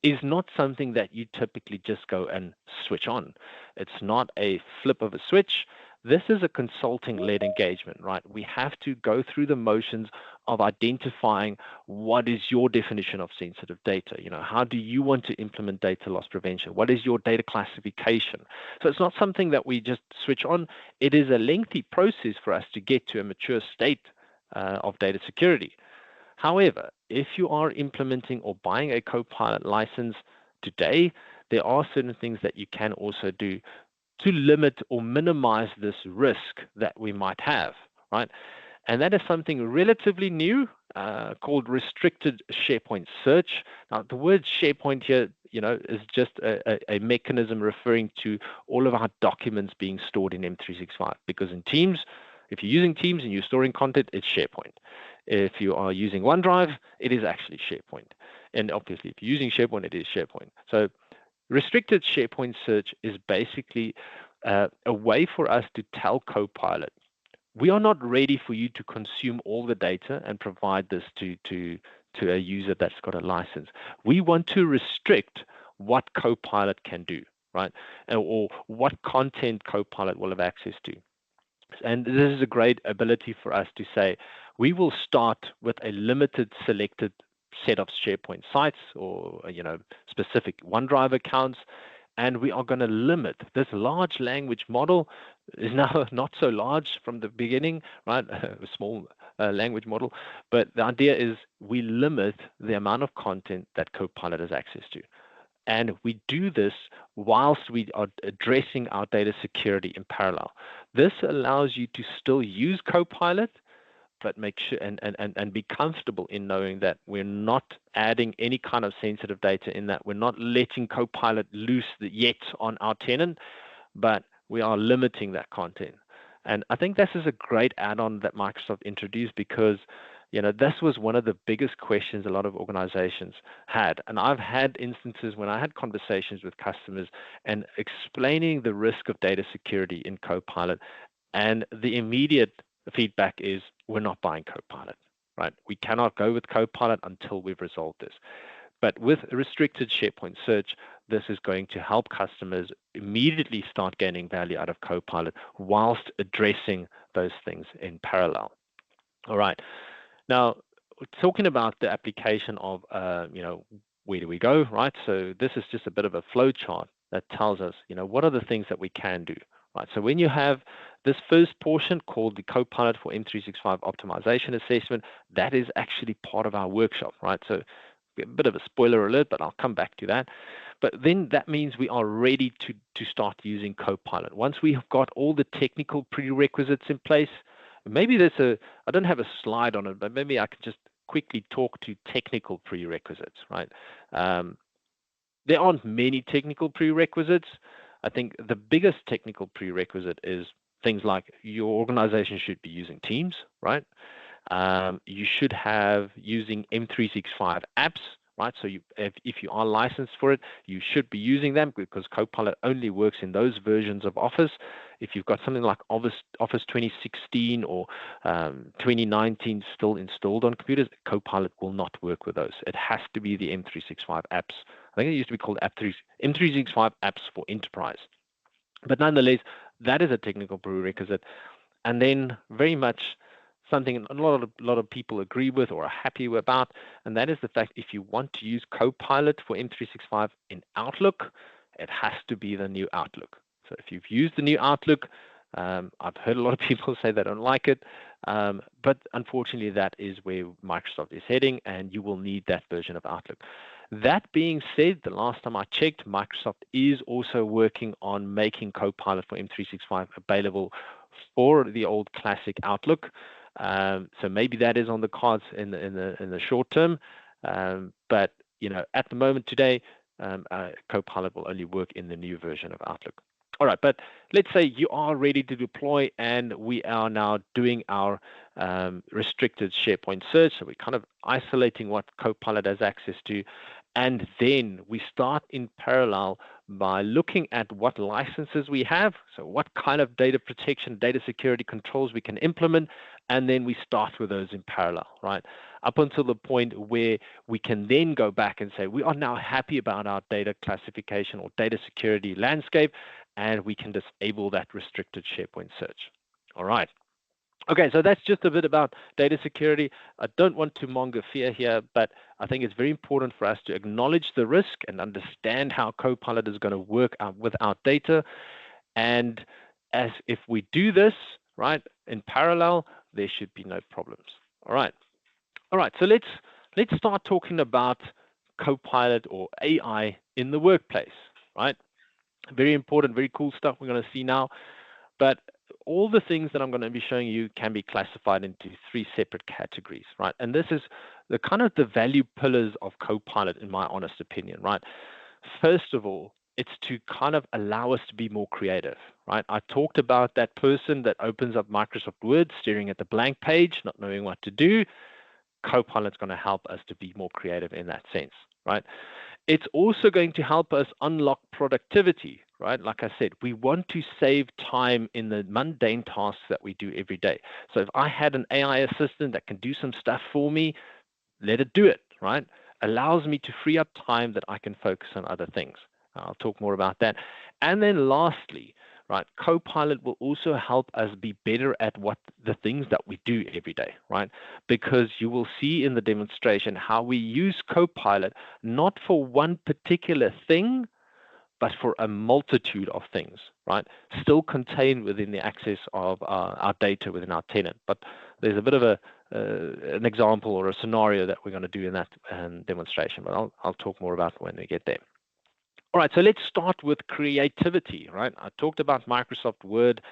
is not something that you typically just go and switch on. It's not a flip of a switch. This is a consulting-led engagement, right? We have to go through the motions of identifying what is your definition of sensitive data. How do you want to implement data loss prevention? What is your data classification? So it's not something that we just switch on. It is a lengthy process for us to get to a mature state of data security. However, if you are implementing or buying a Copilot license today, there are certain things that you can also do to limit or minimize this risk that we might have, right? And that is something relatively new called restricted SharePoint search. Now, the word SharePoint here, is just a mechanism referring to all of our documents being stored in M365. Because in Teams, if you're using Teams and you're storing content, it's SharePoint. If you are using OneDrive, it is actually SharePoint. And obviously, if you're using SharePoint, it is SharePoint. So restricted SharePoint search is basically a way for us to tell Copilot, we are not ready for you to consume all the data and provide this to a user that's got a license. We want to restrict what Copilot can do, right? Or what content Copilot will have access to. And this is a great ability for us to say, we will start with a limited selected set of SharePoint sites or specific OneDrive accounts, and we are going to limit. This large language model is now not so large from the beginning, right? A small language model, but the idea is we limit the amount of content that Copilot has access to. And we do this whilst we are addressing our data security in parallel. This allows you to still use Copilot, but make sure and be comfortable in knowing that we're not adding any kind of sensitive data in that. We're not letting Copilot loose yet on our tenant, but we are limiting that content. And I think this is a great add-on that Microsoft introduced because, this was one of the biggest questions a lot of organizations had. And I've had instances when I had conversations with customers and explaining the risk of data security in Copilot, and the immediate feedback is, we're not buying Copilot, right? We cannot go with Copilot until we've resolved this. But with restricted SharePoint search, this is going to help customers immediately start gaining value out of Copilot whilst addressing those things in parallel. All right. Now, talking about the application of, where do we go, right? So this is just a bit of a flow chart that tells us, what are the things that we can do, right? So when you have this first portion called the Copilot for M365 Optimization Assessment, that is actually part of our workshop, right? So a bit of a spoiler alert, but I'll come back to that. But then that means we are ready to start using Copilot. Once we have got all the technical prerequisites in place, maybe I don't have a slide on it, but maybe I can just quickly talk to technical prerequisites, right? There aren't many technical prerequisites. I think the biggest technical prerequisite is things like your organization should be using Teams, right? You should have using M365 apps, right? So if you are licensed for it, you should be using them because Copilot only works in those versions of Office. If you've got something like Office 2016 or 2019 still installed on computers, Copilot will not work with those. It has to be the M365 apps. I think it used to be called M365 apps for enterprise. But nonetheless, that is a technical prerequisite. And then very much something a lot of people agree with or are happy about, and that is the fact if you want to use Copilot for M365 in Outlook, it has to be the new Outlook. So if you've used the new Outlook, I've heard a lot of people say they don't like it, but unfortunately that is where Microsoft is heading, and you will need that version of Outlook. That being said, the last time I checked, Microsoft is also working on making Copilot for M365 available for the old classic Outlook. So maybe that is on the cards in the short term, but at the moment today, Copilot will only work in the new version of Outlook. All right, but let's say you are ready to deploy, and we are now doing our restricted SharePoint search. So we're kind of isolating what Copilot has access to, and then we start in parallel by looking at what licenses we have, so what kind of data protection, data security controls we can implement, and then we start with those in parallel, right? Up until the point where we can then go back and say, we are now happy about our data classification or data security landscape, and we can disable that restricted SharePoint search. All right. Okay, so that's just a bit about data security. I don't want to monger fear here, but I think it's very important for us to acknowledge the risk and understand how Copilot is going to work with our data. And as if we do this, right, in parallel, there should be no problems. All right. So let's start talking about Copilot or AI in the workplace, right? Very important, very cool stuff we're going to see now. But all the things that I'm going to be showing you can be classified into three separate categories, right? And this is the kind of the value pillars of Copilot, in my honest opinion, right? First of all, it's to kind of allow us to be more creative, right? I talked about that person that opens up Microsoft Word, staring at the blank page, not knowing what to do. Copilot's going to help us to be more creative in that sense, right? It's also going to help us unlock productivity, right? Like I said, we want to save time in the mundane tasks that we do every day. So if I had an AI assistant that can do some stuff for me, let it do it, right? Allows me to free up time that I can focus on other things. I'll talk more about that. And then lastly, right, Copilot will also help us be better at what the things that we do every day, right? Because you will see in the demonstration how we use Copilot not for one particular thing, but for a multitude of things, right? Still contained within the access of our data within our tenant. But there's a bit of an example or a scenario that we're going to do in that demonstration, but I'll talk more about when we get there. All right, so let's start with creativity, right? I talked about Microsoft Word,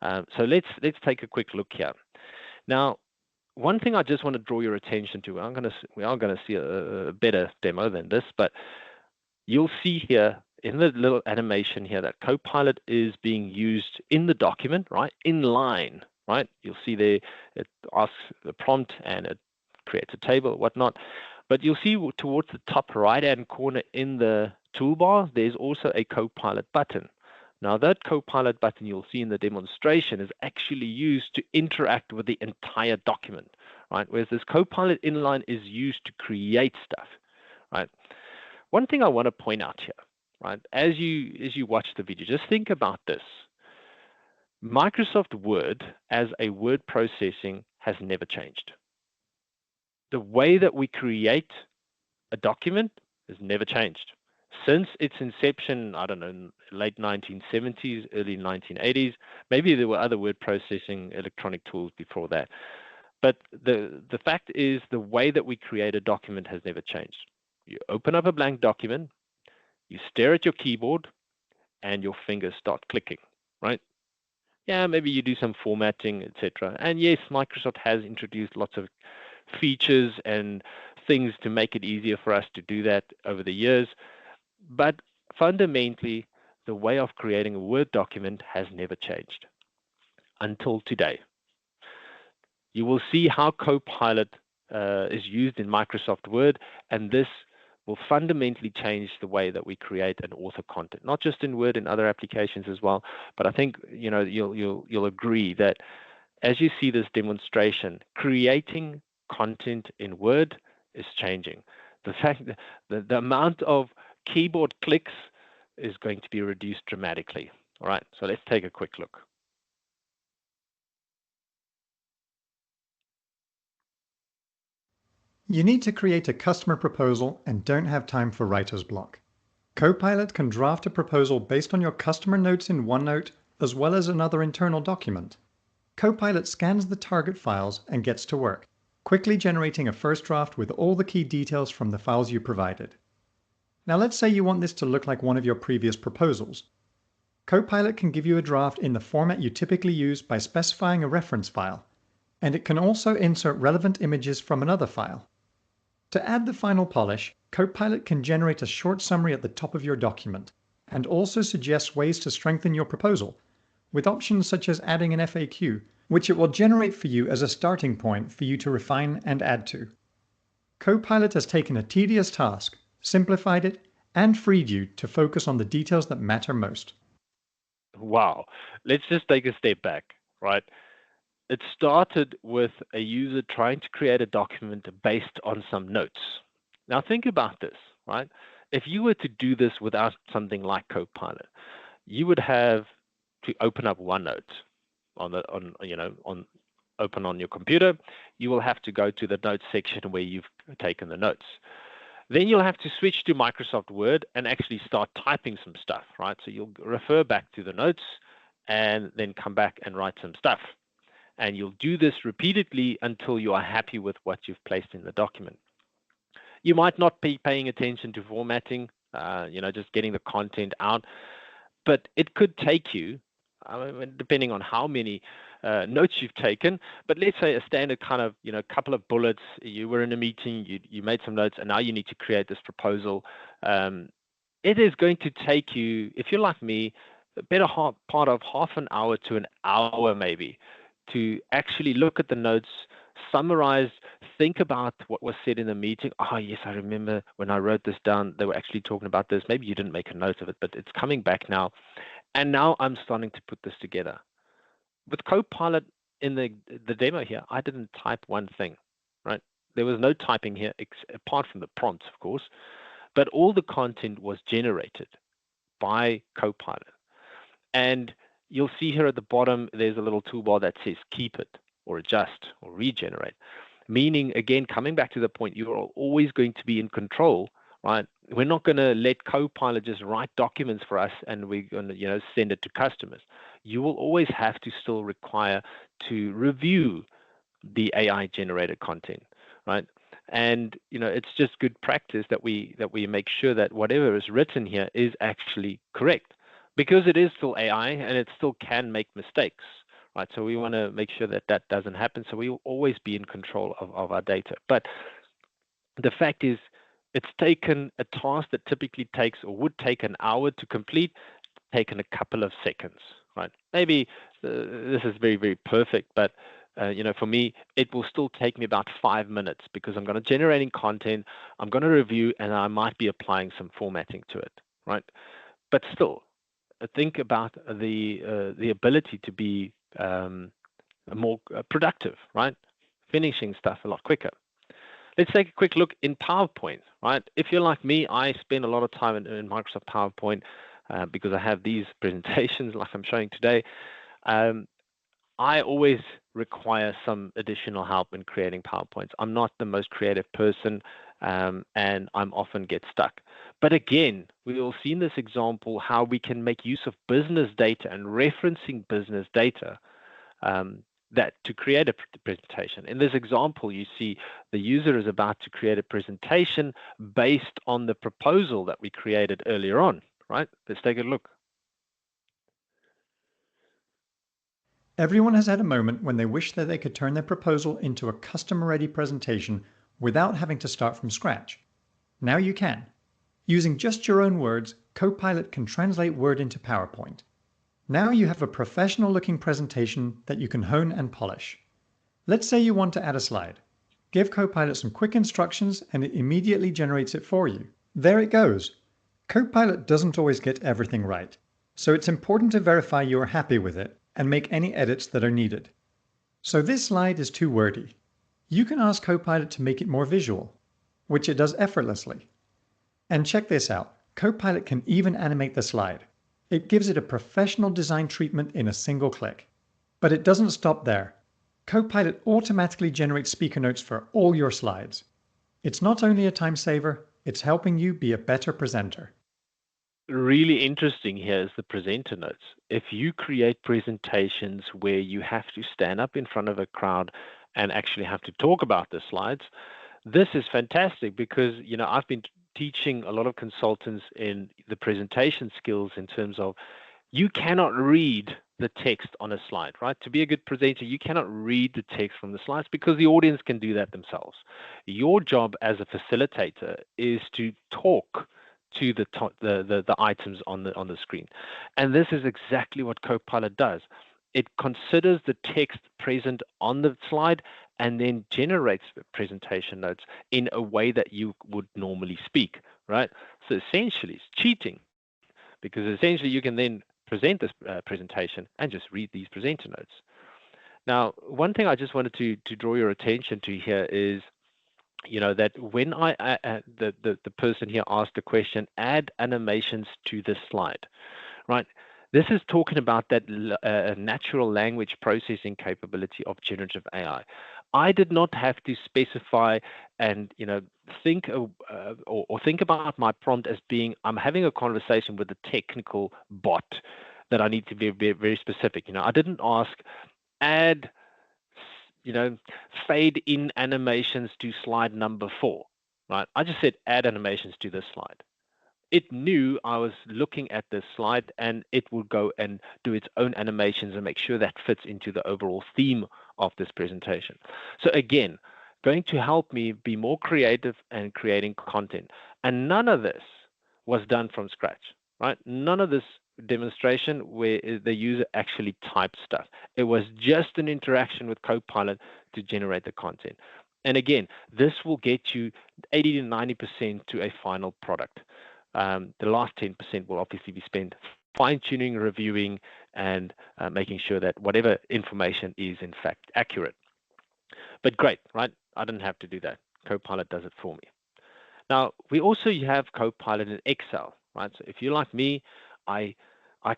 so let's take a quick look here. Now, one thing I just want to draw your attention to, we are going to see a better demo than this, but you'll see here in the little animation here that Copilot is being used in the document, right? In line, right? You'll see there it asks the prompt and it creates a table or whatnot. But you'll see towards the top right-hand corner in the toolbar, there's also a Copilot button. Now that Copilot button you'll see in the demonstration is actually used to interact with the entire document, right? Whereas this Copilot inline is used to create stuff, right? One thing I want to point out here, right? As you watch the video, just think about this. Microsoft Word as a word processing has never changed. The way that we create a document has never changed. Since its inception, I don't know, late 1970s, early 1980s, maybe there were other word processing electronic tools before that. But the fact is the way that we create a document has never changed. You open up a blank document, you stare at your keyboard, and your fingers start clicking, right? Yeah, maybe you do some formatting, etc. And yes, Microsoft has introduced lots of features and things to make it easier for us to do that over the years. But fundamentally, the way of creating a Word document has never changed until today. You will see how Copilot is used in Microsoft Word, and this will fundamentally change the way that we create and author content, not just in Word, in other applications as well. But I think you'll agree that as you see this demonstration, creating content in Word is changing. The fact that the amount of keyboard clicks is going to be reduced dramatically. All right, so let's take a quick look. You need to create a customer proposal and don't have time for writer's block. Copilot can draft a proposal based on your customer notes in OneNote as well as another internal document. Copilot scans the target files and gets to work, quickly generating a first draft with all the key details from the files you provided. Now let's say you want this to look like one of your previous proposals. Copilot can give you a draft in the format you typically use by specifying a reference file, and it can also insert relevant images from another file. To add the final polish, Copilot can generate a short summary at the top of your document, and also suggests ways to strengthen your proposal, with options such as adding an FAQ, which it will generate for you as a starting point for you to refine and add to. Copilot has taken a tedious task, simplified it, and freed you to focus on the details that matter most. Wow, let's just take a step back, right? It started with a user trying to create a document based on some notes. Now think about this, right? If you were to do this without something like Copilot, you would have to open up OneNote open on your computer. You will have to go to the notes section where you've taken the notes. Then you'll have to switch to Microsoft Word and actually start typing some stuff, right? So you'll refer back to the notes and then come back and write some stuff. And you'll do this repeatedly until you are happy with what you've placed in the document. You might not be paying attention to formatting, just getting the content out, but it could take you, depending on how many notes you've taken, but let's say a standard kind of, couple of bullets, you were in a meeting, you made some notes, and now you need to create this proposal. It is going to take you, if you're like me, a better part of half an hour to an hour maybe, to actually look at the notes, summarize, think about what was said in the meeting. Oh, yes, I remember when I wrote this down, they were actually talking about this. Maybe you didn't make a note of it, but it's coming back now. And now I'm starting to put this together. With Copilot in the demo here, I didn't type one thing, right? There was no typing here, apart from the prompts, of course, but all the content was generated by Copilot. And you'll see here at the bottom, there's a little toolbar that says keep it or adjust or regenerate. Meaning, again, coming back to the point, you're always going to be in control, right? We're not going to let Copilot just write documents for us and we're going to, send it to customers. You will always have to still require to review the AI generated content, right? And, it's just good practice that we make sure that whatever is written here is actually correct, because it is still AI and it still can make mistakes, right? So we want to make sure that that doesn't happen. So we will always be in control of our data. But the fact is, It's taken a task that typically takes or would take an hour to complete, taken a couple of seconds, right? Maybe this is very, very perfect, but for me, it will still take me about 5 minutes because I'm going to generating content, I'm going to review, and I might be applying some formatting to it, right? But still, think about the ability to be more productive, right? Finishing stuff a lot quicker. Let's take a quick look in PowerPoint, right? If you're like me, I spend a lot of time in Microsoft PowerPoint because I have these presentations like I'm showing today. I always require some additional help in creating PowerPoints. I'm not the most creative person, and I'm often get stuck. But again, we will see in this example how we can make use of business data and referencing business data that to create a presentation. In this example, you see the user is about to create a presentation based on the proposal that we created earlier on, right? Let's take a look. Everyone has had a moment when they wish that they could turn their proposal into a customer-ready presentation without having to start from scratch. Now you can. Using just your own words, Copilot can translate Word into PowerPoint. Now you have a professional-looking presentation that you can hone and polish. Let's say you want to add a slide. Give Copilot some quick instructions and it immediately generates it for you. There it goes. Copilot doesn't always get everything right, so it's important to verify you are happy with it and make any edits that are needed. So this slide is too wordy. You can ask Copilot to make it more visual, which it does effortlessly. And check this out, Copilot can even animate the slide. It gives it a professional design treatment in a single click. But it doesn't stop there. Copilot automatically generates speaker notes for all your slides. It's not only a time saver, it's helping you be a better presenter. Really interesting here is the presenter notes. If you create presentations where you have to stand up in front of a crowd and actually have to talk about the slides, this is fantastic because, I've been teaching a lot of consultants in the presentation skills in terms of you cannot read the text on a slide, right? To be a good presenter, you cannot read the text from the slides because the audience can do that themselves. Your job as a facilitator is to talk to the items on the screen. And this is exactly what Copilot does. It considers the text present on the slide and then generates the presentation notes in a way that you would normally speak, right? So essentially, it's cheating because essentially you can then present this presentation and just read these presenter notes. Now, one thing I just wanted to draw your attention to here is, that when the person here asked the question, add animations to this slide, right? This is talking about that natural language processing capability of generative AI. I did not have to specify and think or think about my prompt as being I'm having a conversation with a technical bot that I need to be very, very specific. I didn't ask add fade in animations to slide number 4, right? I just said add animations to this slide. It knew I was looking at this slide and it would go and do its own animations and make sure that fits into the overall theme of this presentation. So again, going to help me be more creative and creating content. And none of this was done from scratch, right? None of this demonstration where the user actually typed stuff. It was just an interaction with Copilot to generate the content. And again, this will get you 80 to 90% to a final product. The last 10% will obviously be spent fine-tuning, reviewing, and making sure that whatever information is in fact accurate. But great, right? I didn't have to do that. Copilot does it for me. Now, we also have Copilot in Excel, right? So if you're like me, I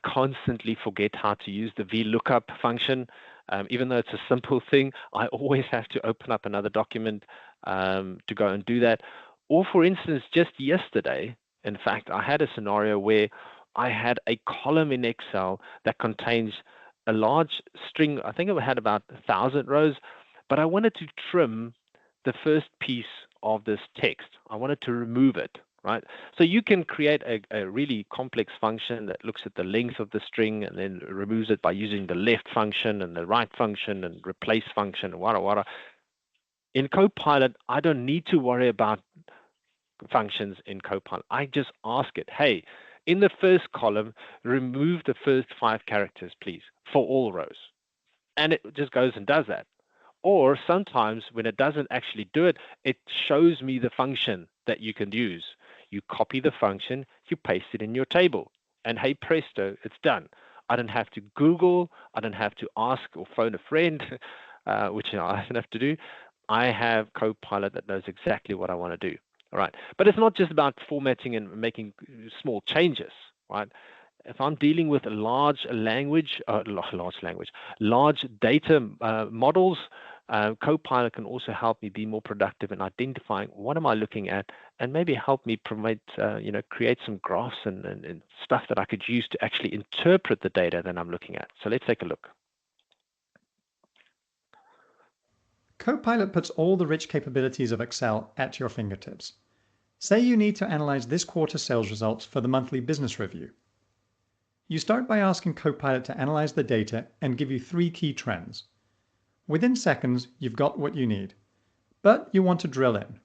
constantly forget how to use the VLOOKUP function. Even though it's a simple thing, I always have to open up another document to go and do that. Or for instance, just yesterday, in fact, I had a scenario where I had a column in Excel that contains a large string. I think it had about 1,000 rows, but I wanted to trim the first piece of this text. I wanted to remove it, right? So you can create a really complex function that looks at the length of the string and then removes it by using the left function and the right function and replace function and wada. In Copilot, I don't need to worry about functions in Copilot. I just ask it, hey, in the first column, remove the first 5 characters, please, for all rows. And it just goes and does that. Or sometimes when it doesn't actually do it, it shows me the function that you can use. You copy the function, you paste it in your table, and hey presto, it's done. I don't have to Google, I don't have to ask or phone a friend, which I don't have to do. I have Copilot that knows exactly what I want to do. All right, but it's not just about formatting and making small changes, right? If I'm dealing with a large data models, Copilot can also help me be more productive in identifying what am I looking at, and maybe help me create some graphs and stuff that I could use to actually interpret the data that I'm looking at. So let's take a look. Copilot puts all the rich capabilities of Excel at your fingertips. Say you need to analyze this quarter's sales results for the monthly business review. You start by asking Copilot to analyze the data and give you 3 key trends. Within seconds, you've got what you need, but you want to drill in.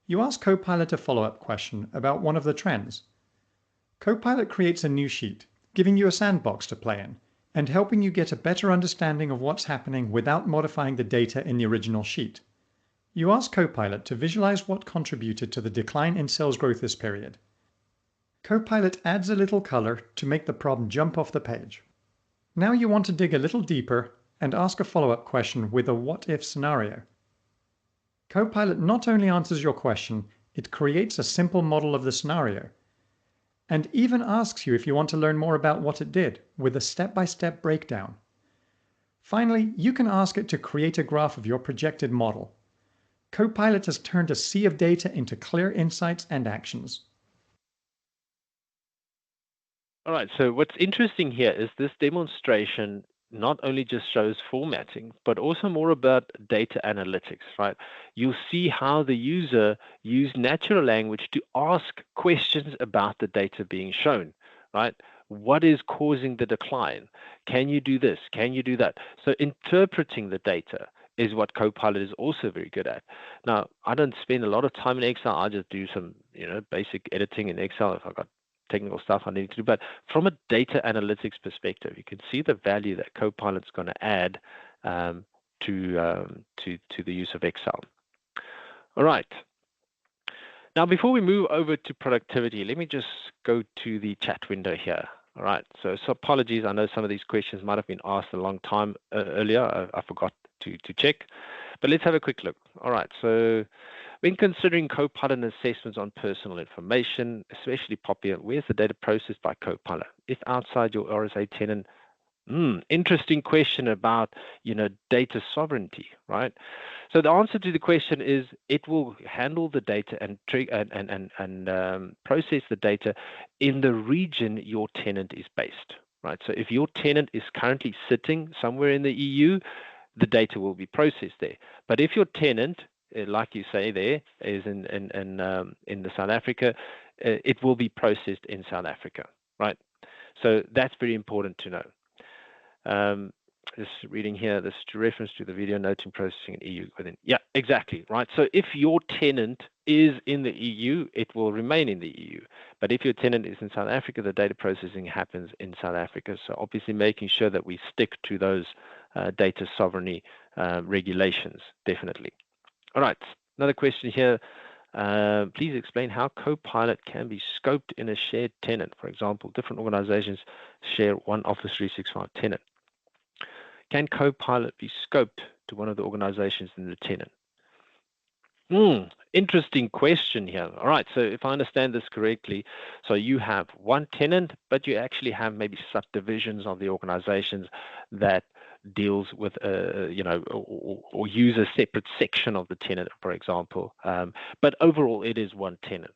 You ask Copilot a follow-up question about one of the trends. Copilot creates a new sheet, giving you a sandbox to play in, and helping you get a better understanding of what's happening without modifying the data in the original sheet. You ask Copilot to visualize what contributed to the decline in sales growth this period. Copilot adds a little color to make the problem jump off the page. Now you want to dig a little deeper and ask a follow-up question with a what-if scenario. Copilot not only answers your question, it creates a simple model of the scenario, and even asks you if you want to learn more about what it did, with a step-by-step breakdown. Finally, you can ask it to create a graph of your projected model. Copilot has turned a sea of data into clear insights and actions. All right, so what's interesting here is this demonstration not only just shows formatting, but also more about data analytics, right? You'll see how the user used natural language to ask questions about the data being shown, right? What is causing the decline? Can you do this? Can you do that? So interpreting the data is what Copilot is also very good at. Now, I don't spend a lot of time in Excel. I just do some, basic editing in Excel if I've got technical stuff I need to do. But from a data analytics perspective, you can see the value that Copilot's going to add to the use of Excel. All right. Now, before we move over to productivity, let me just go to the chat window here. All right. So apologies. I know some of these questions might have been asked a long time earlier. I forgot to check. But let's have a quick look. All right. So when considering Copilot assessments on personal information, especially popular, where's the data processed by Copilot? If outside your RSA tenant, interesting question about, data sovereignty, right? So the answer to the question is it will handle the data and process the data in the region your tenant is based, right? So if your tenant is currently sitting somewhere in the EU, the data will be processed there. But if your tenant, like you say there, is in the South Africa, it will be processed in South Africa, right? So that's very important to know. Just reading here, this reference to the video noting processing in EU within. Yeah, exactly, right? So if your tenant is in the EU, it will remain in the EU. But if your tenant is in South Africa, the data processing happens in South Africa. So obviously making sure that we stick to those data sovereignty regulations, definitely. All right, another question here. Please explain how Copilot can be scoped in a shared tenant. For example, different organizations share one Office 365 tenant. Can Copilot be scoped to one of the organizations in the tenant? Interesting question here. All right, so if I understand this correctly, so you have one tenant, but you actually have maybe subdivisions of the organizations that deals with, or use a separate section of the tenant, for example. But overall, it is one tenant.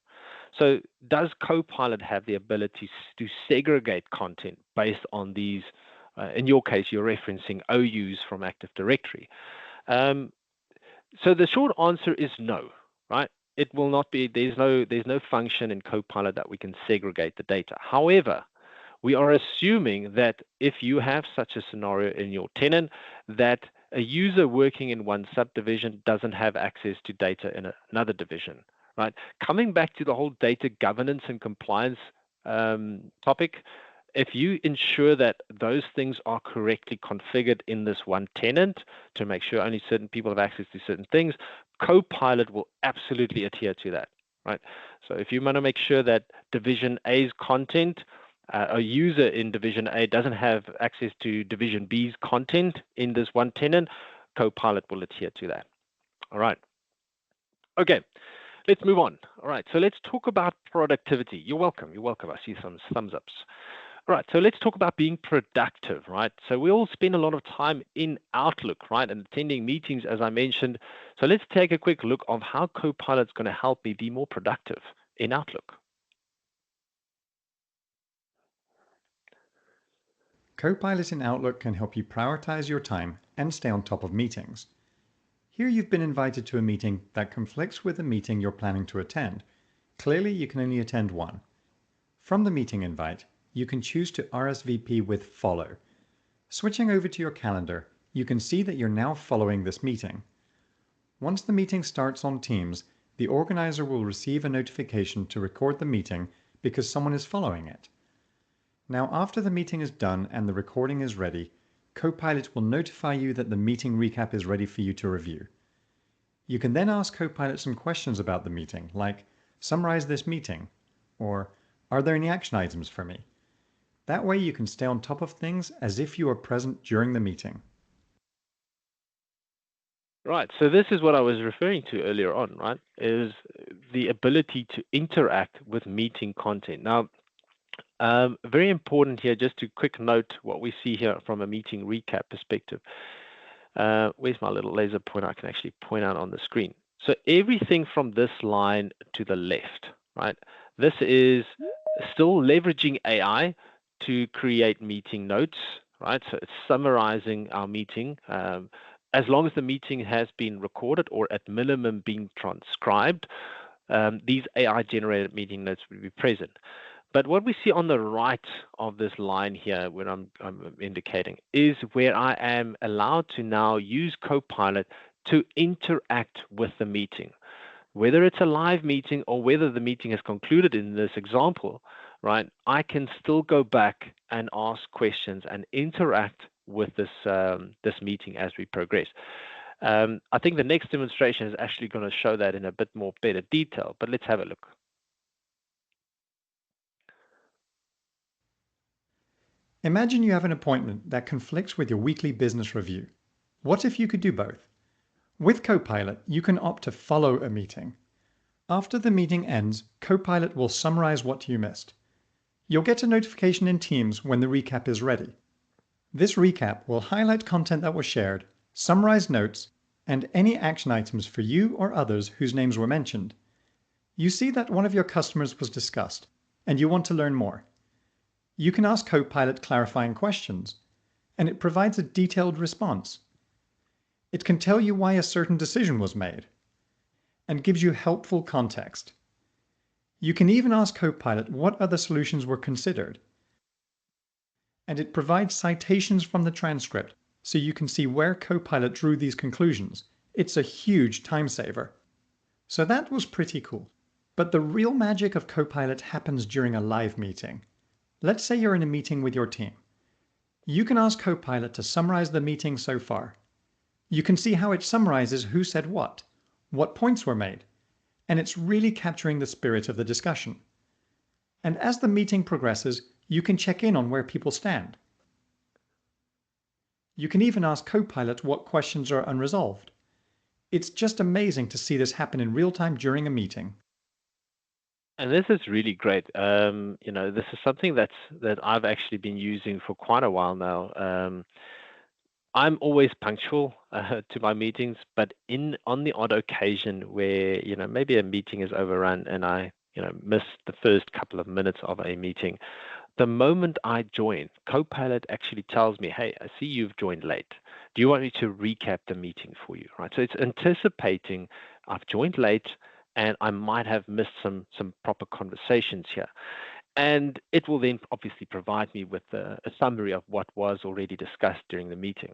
So does Copilot have the ability to segregate content based on these? In your case, you're referencing OUs from Active Directory. So the short answer is no, right? It will not be, there's no function in Copilot that we can segregate the data. However, we are assuming that if you have such a scenario in your tenant, that a user working in one subdivision doesn't have access to data in another division, right? Coming back to the whole data governance and compliance topic, if you ensure that those things are correctly configured in this one tenant to make sure only certain people have access to certain things, Copilot will absolutely adhere to that, right? So if you want to make sure that Division A's content, a user in Division A doesn't have access to Division B's content in this one tenant, Copilot will adhere to that. All right. Okay. Let's move on. All right. So let's talk about productivity. You're welcome. You're welcome. I see some thumbs ups. All right, so let's talk about being productive, right? So we all spend a lot of time in Outlook, right, and attending meetings, as I mentioned. So let's take a quick look of how Copilot's going to help me be more productive in Outlook. Copilot in Outlook can help you prioritize your time and stay on top of meetings. Here you've been invited to a meeting that conflicts with the meeting you're planning to attend. Clearly, you can only attend one. From the meeting invite, you can choose to RSVP with follow. Switching over to your calendar, you can see that you're now following this meeting. Once the meeting starts on Teams, the organizer will receive a notification to record the meeting because someone is following it. Now, after the meeting is done and the recording is ready, Copilot will notify you that the meeting recap is ready for you to review. You can then ask Copilot some questions about the meeting, like, summarize this meeting, or are there any action items for me? That way you can stay on top of things as if you were present during the meeting. Right, so this is what I was referring to earlier on, right, is the ability to interact with meeting content. Now, very important here, just to quick note what we see here from a meeting recap perspective. Where's my little laser pointer? I can actually point out on the screen. So everything from this line to the left, right, this is still leveraging AI to create meeting notes, right? So it's summarizing our meeting. As long as the meeting has been recorded or at minimum being transcribed, these AI-generated meeting notes will be present. But what we see on the right of this line here, when I'm indicating, is where I am allowed to now use Copilot to interact with the meeting. Whether it's a live meeting or whether the meeting has concluded in this example, right, I can still go back and ask questions and interact with this meeting as we progress. I think the next demonstration is actually going to show that in a bit more better detail, but let's have a look. Imagine you have an appointment that conflicts with your weekly business review. What if you could do both? With Copilot, you can opt to follow a meeting. After the meeting ends, Copilot will summarize what you missed. You'll get a notification in Teams when the recap is ready. This recap will highlight content that was shared, summarize notes, and any action items for you or others whose names were mentioned. You see that one of your customers was discussed, and you want to learn more. You can ask Copilot clarifying questions, and it provides a detailed response. It can tell you why a certain decision was made, and gives you helpful context. You can even ask Copilot what other solutions were considered, and it provides citations from the transcript so you can see where Copilot drew these conclusions. It's a huge time saver. So that was pretty cool. But the real magic of Copilot happens during a live meeting. Let's say you're in a meeting with your team. You can ask Copilot to summarize the meeting so far. You can see how it summarizes who said what points were made, and it's really capturing the spirit of the discussion. And as the meeting progresses, you can check in on where people stand. You can even ask Copilot what questions are unresolved. It's just amazing to see this happen in real time during a meeting. And this is really great. This is something that I've actually been using for quite a while now. I'm always punctual to my meetings, but on the odd occasion where maybe a meeting is overrun and I miss the first couple of minutes of a meeting, the moment I join, Copilot actually tells me, "Hey, I see you've joined late. Do you want me to recap the meeting for you?" Right? So it's anticipating I've joined late and I might have missed some proper conversations here. And it will then obviously provide me with a summary of what was already discussed during the meeting.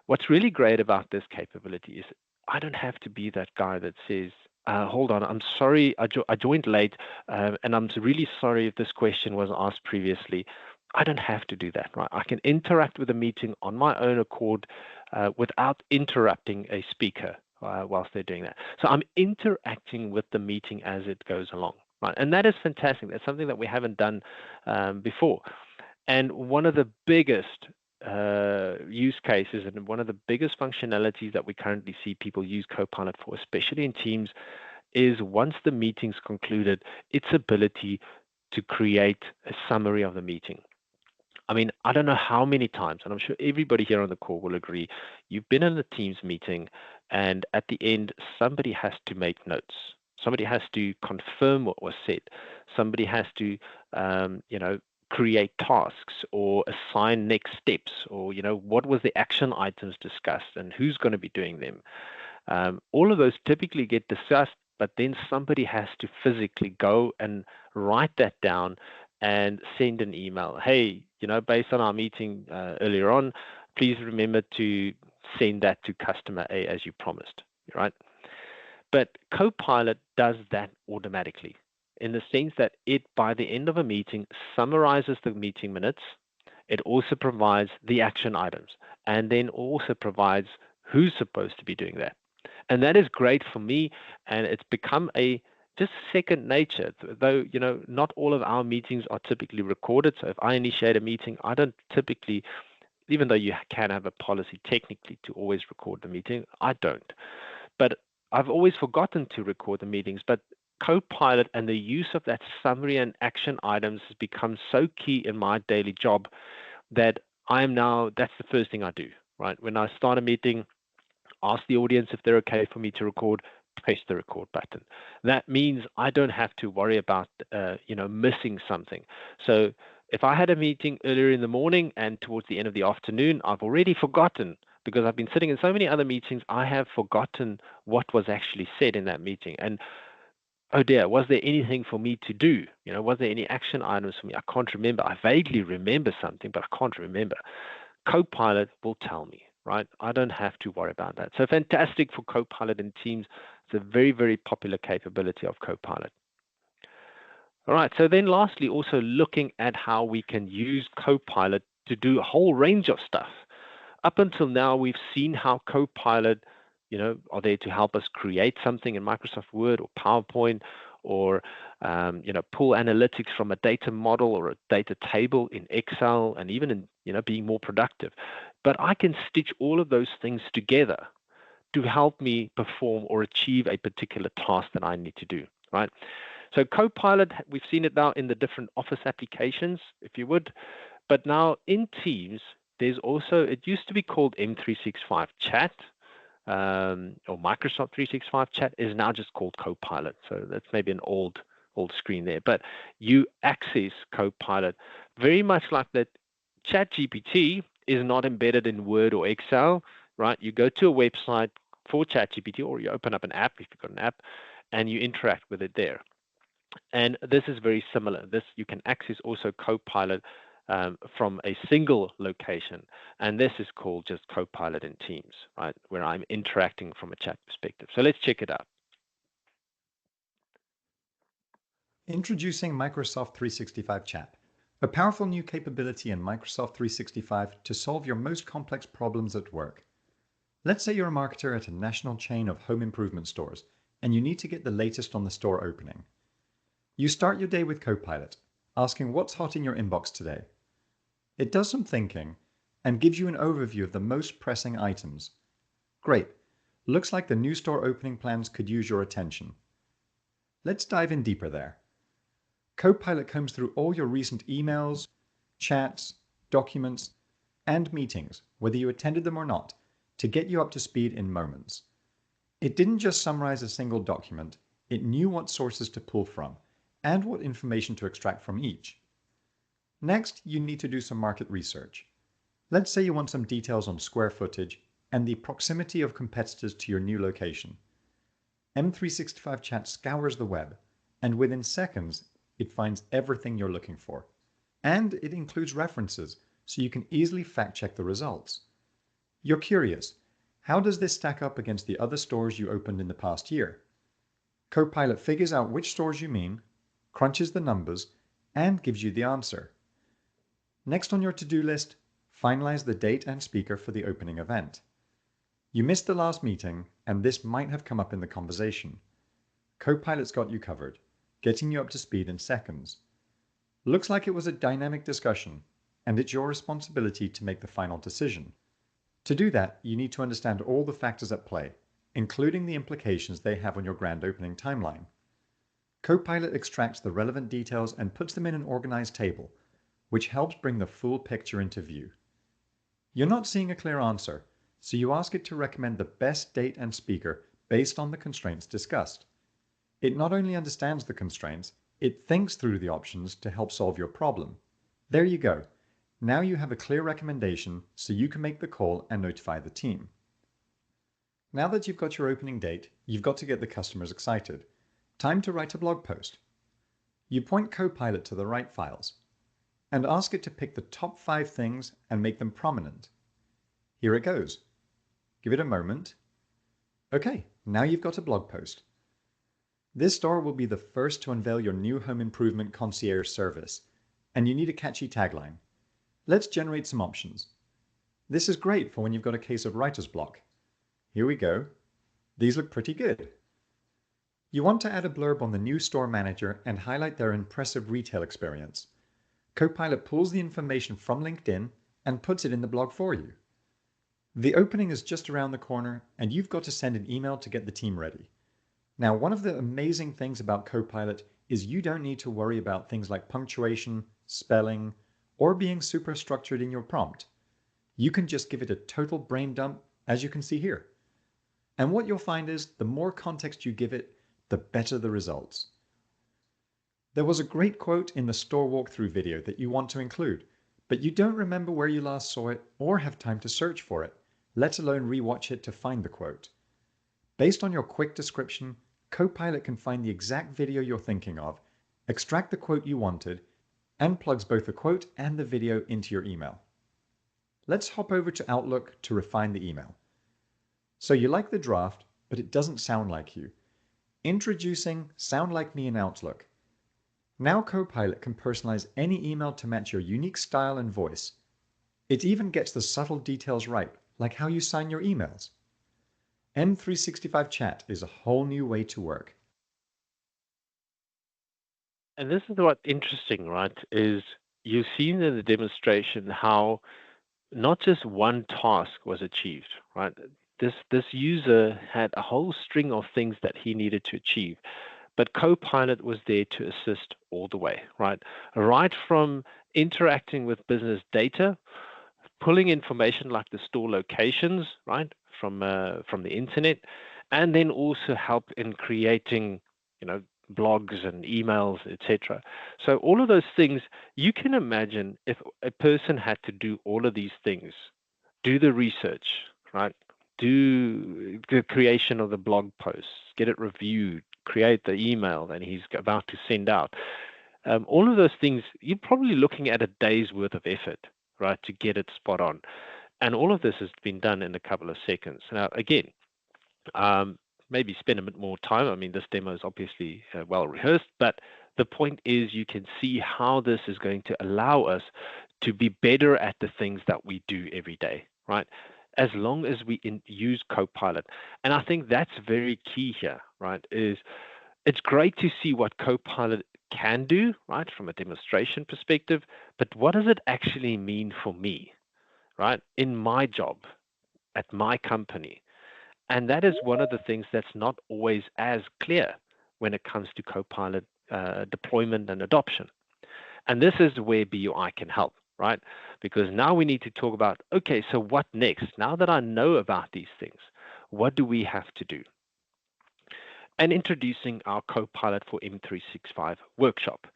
What's really great about this capability is I don't have to be that guy that says, hold on, I'm sorry, I joined late, and I'm really sorry if this question was asked previously. I don't have to do that, right? I can interact with the meeting on my own accord without interrupting a speaker whilst they're doing that. So I'm interacting with the meeting as it goes along, right? And that is fantastic. That's something that we haven't done before. And one of the biggest use cases and one of the biggest functionalities that we currently see people use Copilot for, especially in Teams, is once the meeting's concluded, its ability to create a summary of the meeting. I mean, I don't know how many times, and I'm sure everybody here on the call will agree, you've been in a Teams meeting, and at the end, somebody has to make notes. Somebody has to confirm what was said. Somebody has to, create tasks or assign next steps, or, what was the action items discussed and who's going to be doing them. All of those typically get discussed, but then somebody has to physically go and write that down and send an email. Hey, based on our meeting earlier on, please remember to send that to customer A as you promised, right? But Copilot does that automatically in the sense that it, by the end of a meeting, summarizes the meeting minutes. It also provides the action items and then also provides who's supposed to be doing that. And that is great for me, and it's become just second nature, though, not all of our meetings are typically recorded. So if I initiate a meeting, I don't typically, even though you can have a policy technically to always record the meeting, I don't. But I've always forgotten to record the meetings, but Copilot and the use of that summary and action items has become so key in my daily job that that's the first thing I do, right? When I start a meeting, ask the audience if they're okay for me to record, press the record button. That means I don't have to worry about, missing something. So if I had a meeting earlier in the morning and towards the end of the afternoon, I've already forgotten, because I've been sitting in so many other meetings, I have forgotten what was actually said in that meeting. And oh dear, was there anything for me to do? Was there any action items for me? I can't remember. I vaguely remember something, but I can't remember. Copilot will tell me, right? I don't have to worry about that. So fantastic for Copilot in Teams. It's a very, very popular capability of Copilot. All right, so then lastly, also looking at how we can use Copilot to do a whole range of stuff. Up until now, we've seen how Copilot, are there to help us create something in Microsoft Word or PowerPoint, or pull analytics from a data model or a data table in Excel, and even in being more productive. But I can stitch all of those things together to help me perform or achieve a particular task that I need to do, right? So Copilot, we've seen it now in the different Office applications, if you would, but now in Teams, there's also, it used to be called M365 Chat, or Microsoft 365 Chat, is now just called Copilot. So that's maybe an old screen there, but you access Copilot very much like that. ChatGPT is not embedded in Word or Excel, right? You go to a website for ChatGPT, or you open up an app if you've got an app, and you interact with it there. And this is very similar. You can access also Copilot from a single location, and this is called just Copilot in Teams, right, where I'm interacting from a chat perspective. So let's check it out. Introducing Microsoft 365 Chat, a powerful new capability in Microsoft 365 to solve your most complex problems at work. Let's say you're a marketer at a national chain of home improvement stores, and you need to get the latest on the store opening. You start your day with Copilot, asking what's hot in your inbox today. It does some thinking and gives you an overview of the most pressing items. Great. Looks like the new store opening plans could use your attention. Let's dive in deeper there. Copilot combs through all your recent emails, chats, documents, and meetings, whether you attended them or not, to get you up to speed in moments. It didn't just summarize a single document, it knew what sources to pull from and what information to extract from each. Next, you need to do some market research. Let's say you want some details on square footage and the proximity of competitors to your new location. M365 Chat scours the web, and within seconds, it finds everything you're looking for. And it includes references, so you can easily fact-check the results. You're curious, how does this stack up against the other stores you opened in the past year? Copilot figures out which stores you mean, crunches the numbers, and gives you the answer. Next on your to-do list, finalize the date and speaker for the opening event. You missed the last meeting, and this might have come up in the conversation. Copilot's got you covered, getting you up to speed in seconds. Looks like it was a dynamic discussion, and it's your responsibility to make the final decision. To do that, you need to understand all the factors at play, including the implications they have on your grand opening timeline. Copilot extracts the relevant details and puts them in an organized table, which helps bring the full picture into view. You're not seeing a clear answer, so you ask it to recommend the best date and speaker based on the constraints discussed. It not only understands the constraints, it thinks through the options to help solve your problem. There you go. Now you have a clear recommendation, so you can make the call and notify the team. Now that you've got your opening date, you've got to get the customers excited. Time to write a blog post. You point Copilot to the right files and ask it to pick the top 5 things and make them prominent. Here it goes. Give it a moment. Okay, now you've got a blog post. This store will be the first to unveil your new home improvement concierge service, and you need a catchy tagline. Let's generate some options. This is great for when you've got a case of writer's block. Here we go. These look pretty good. You want to add a blurb on the new store manager and highlight their impressive retail experience. Copilot pulls the information from LinkedIn and puts it in the blog for you. The opening is just around the corner, and you've got to send an email to get the team ready. Now, one of the amazing things about Copilot is you don't need to worry about things like punctuation, spelling, or being super structured in your prompt. You can just give it a total brain dump, as you can see here. And what you'll find is the more context you give it, the better the results. There was a great quote in the store walkthrough video that you want to include, but you don't remember where you last saw it or have time to search for it, let alone rewatch it to find the quote. Based on your quick description, Copilot can find the exact video you're thinking of, extract the quote you wanted, and plugs both the quote and the video into your email. Let's hop over to Outlook to refine the email. So you like the draft, but it doesn't sound like you. Introducing Sound Like Me in Outlook. Now Copilot can personalize any email to match your unique style and voice. It even gets the subtle details right, like how you sign your emails. M365 Chat is a whole new way to work. And this is what's interesting, right? Is you've seen in the demonstration how not just one task was achieved, right? This user had a whole string of things that he needed to achieve, but Copilot was there to assist all the way, right? Right from interacting with business data, pulling information like the store locations, right, from the internet, and then also help in creating, blogs and emails, etc. So all of those things, you can imagine if a person had to do all of these things, do the research, right, do the creation of the blog posts, get it reviewed, create the email that he's about to send out. All of those things, you're probably looking at a day's worth of effort, right, to get it spot on. And all of this has been done in a couple of seconds. Now, again, maybe spend a bit more time. I mean, this demo is obviously well rehearsed, but the point is you can see how this is going to allow us to be better at the things that we do every day, right? As long as we use Copilot. And I think that's very key here, right? Is it's great to see what Copilot can do, right, from a demonstration perspective, but what does it actually mean for me, right, in my job, at my company? And that is one of the things that's not always as clear when it comes to Copilot deployment and adoption. And this is where BUI can help, right? Because now we need to talk about, okay, so what next? Now that I know about these things, what do we have to do? And introducing our Copilot for M365 workshop.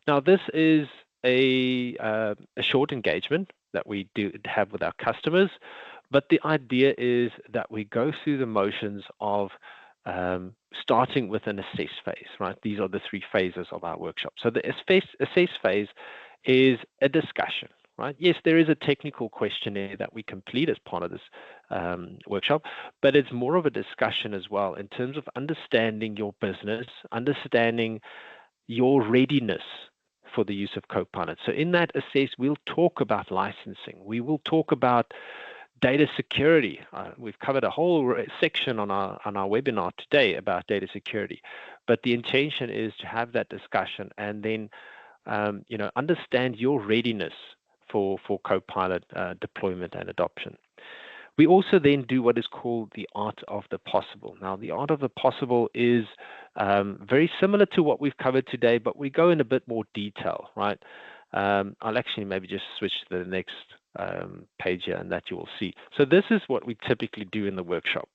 Now, this is a short engagement that we do have with our customers, but the idea is that we go through the motions of starting with an assess phase, right? These are the 3 phases of our workshop. So the assess phase is a discussion, right? Yes, there is a technical questionnaire that we complete as part of this workshop, but it's more of a discussion as well in terms of understanding your business, understanding your readiness for the use of Copilot. So in that assess, we'll talk about licensing. We will talk about data security. We've covered a whole section on our webinar today about data security, but the intention is to have that discussion and then understand your readiness for Copilot deployment and adoption. We also then do what is called the art of the possible. Now, the art of the possible is very similar to what we've covered today, but we go in a bit more detail, right? I'll actually maybe just switch to the next page here, and that you will see. So this is what we typically do in the workshop.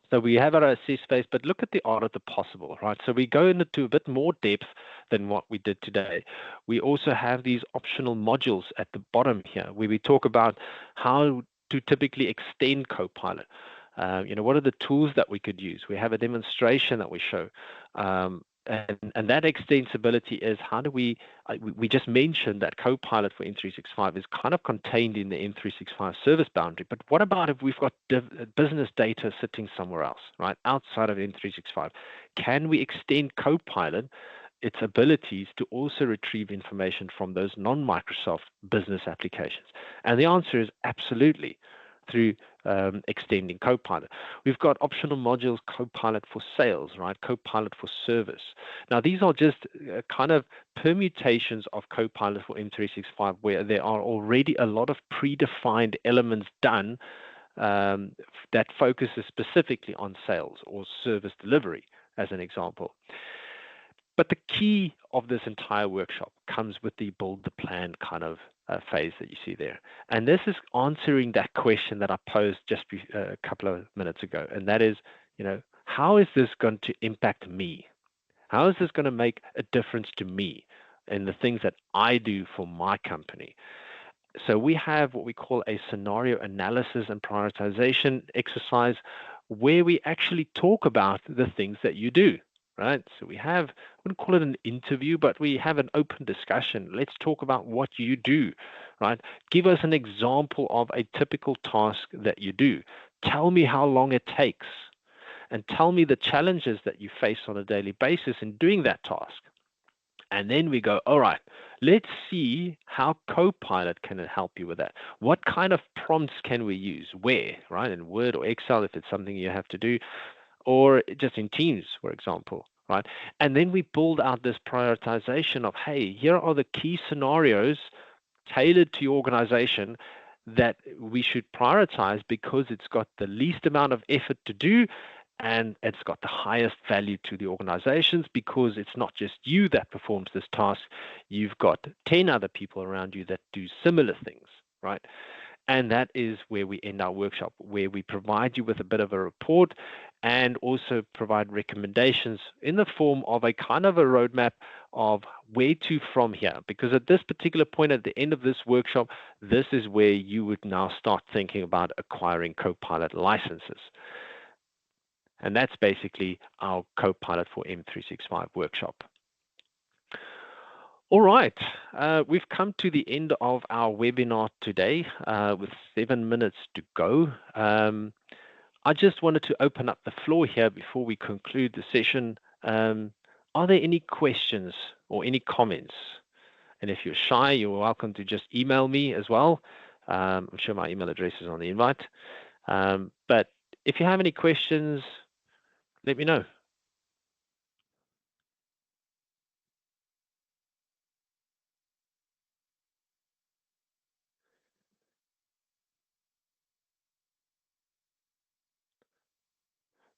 So we have our assess phase, but look at the art of the possible, right? So we go into a bit more depth than what we did today. We also have these optional modules at the bottom here, where we talk about how to typically extend Copilot. What are the tools that we could use? We have a demonstration that we show. And that extensibility is how do we just mentioned that Copilot for M365 is kind of contained in the M365 service boundary, but what about if we've got business data sitting somewhere else, right, outside of M365? Can we extend Copilot, its abilities to also retrieve information from those non-Microsoft business applications? And the answer is absolutely, through extending Copilot. We've got optional modules, Copilot for sales, right? Copilot for service. Now, these are just kind of permutations of Copilot for M365 where there are already a lot of predefined elements done that focuses specifically on sales or service delivery, as an example. But the key of this entire workshop comes with the build the plan kind of phase that you see there. And this is answering that question that I posed just a couple of minutes ago. And that is, how is this going to impact me? How is this going to make a difference to me in the things that I do for my company? So we have what we call a scenario analysis and prioritization exercise where we actually talk about the things that you do. Right. So we have, I wouldn't call it an interview, but we have an open discussion. Let's talk about what you do, right? Give us an example of a typical task that you do. Tell me how long it takes, and tell me the challenges that you face on a daily basis in doing that task. And then we go, all right, let's see how Copilot can help you with that. What kind of prompts can we use? Where, right? In Word or Excel, if it's something you have to do, or just in Teams, for example, right? And then we build out this prioritization of, hey, here are the key scenarios tailored to your organization that we should prioritize because it's got the least amount of effort to do, and it's got the highest value to the organizations because it's not just you that performs this task. You've got 10 other people around you that do similar things, right? And that is where we end our workshop, where we provide you with a bit of a report and also provide recommendations in the form of a kind of a roadmap of where to from here. Because at this particular point, at the end of this workshop, this is where you would now start thinking about acquiring Copilot licenses. And that's basically our Copilot for M365 workshop. All right, we've come to the end of our webinar today with 7 minutes to go. I just wanted to open up the floor here before we conclude the session. Are there any questions or any comments? And if you're shy, you're welcome to just email me as well. I'm sure my email address is on the invite. But if you have any questions, let me know.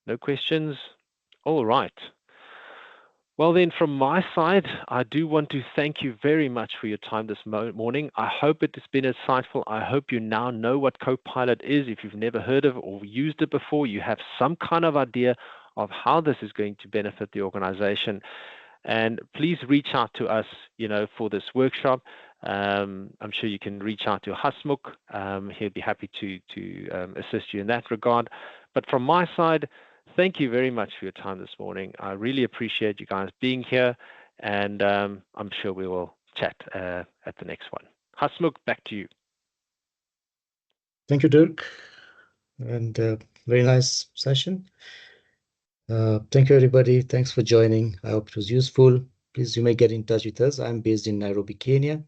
No questions? All right. Well, then, from my side, I do want to thank you very much for your time this morning. I hope it has been insightful. I hope you now know what Copilot is. If you've never heard of it or used it before, you have some kind of idea of how this is going to benefit the organization. And please reach out to us, for this workshop. I'm sure you can reach out to Hasmukh. He'll be happy to assist you in that regard. But from my side, thank you very much for your time this morning. I really appreciate you guys being here, and I'm sure we will chat at the next one. Hasmukh, back to you. Thank you, Dirk, and very nice session. Thank you, everybody. Thanks for joining. I hope it was useful. Please, you may get in touch with us. I'm based in Nairobi, Kenya.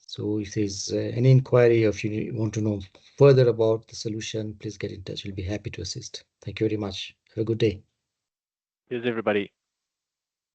So if there's any inquiry or if you want to know further about the solution, please get in touch. We'll be happy to assist. Thank you very much. Have a good day. Here's everybody.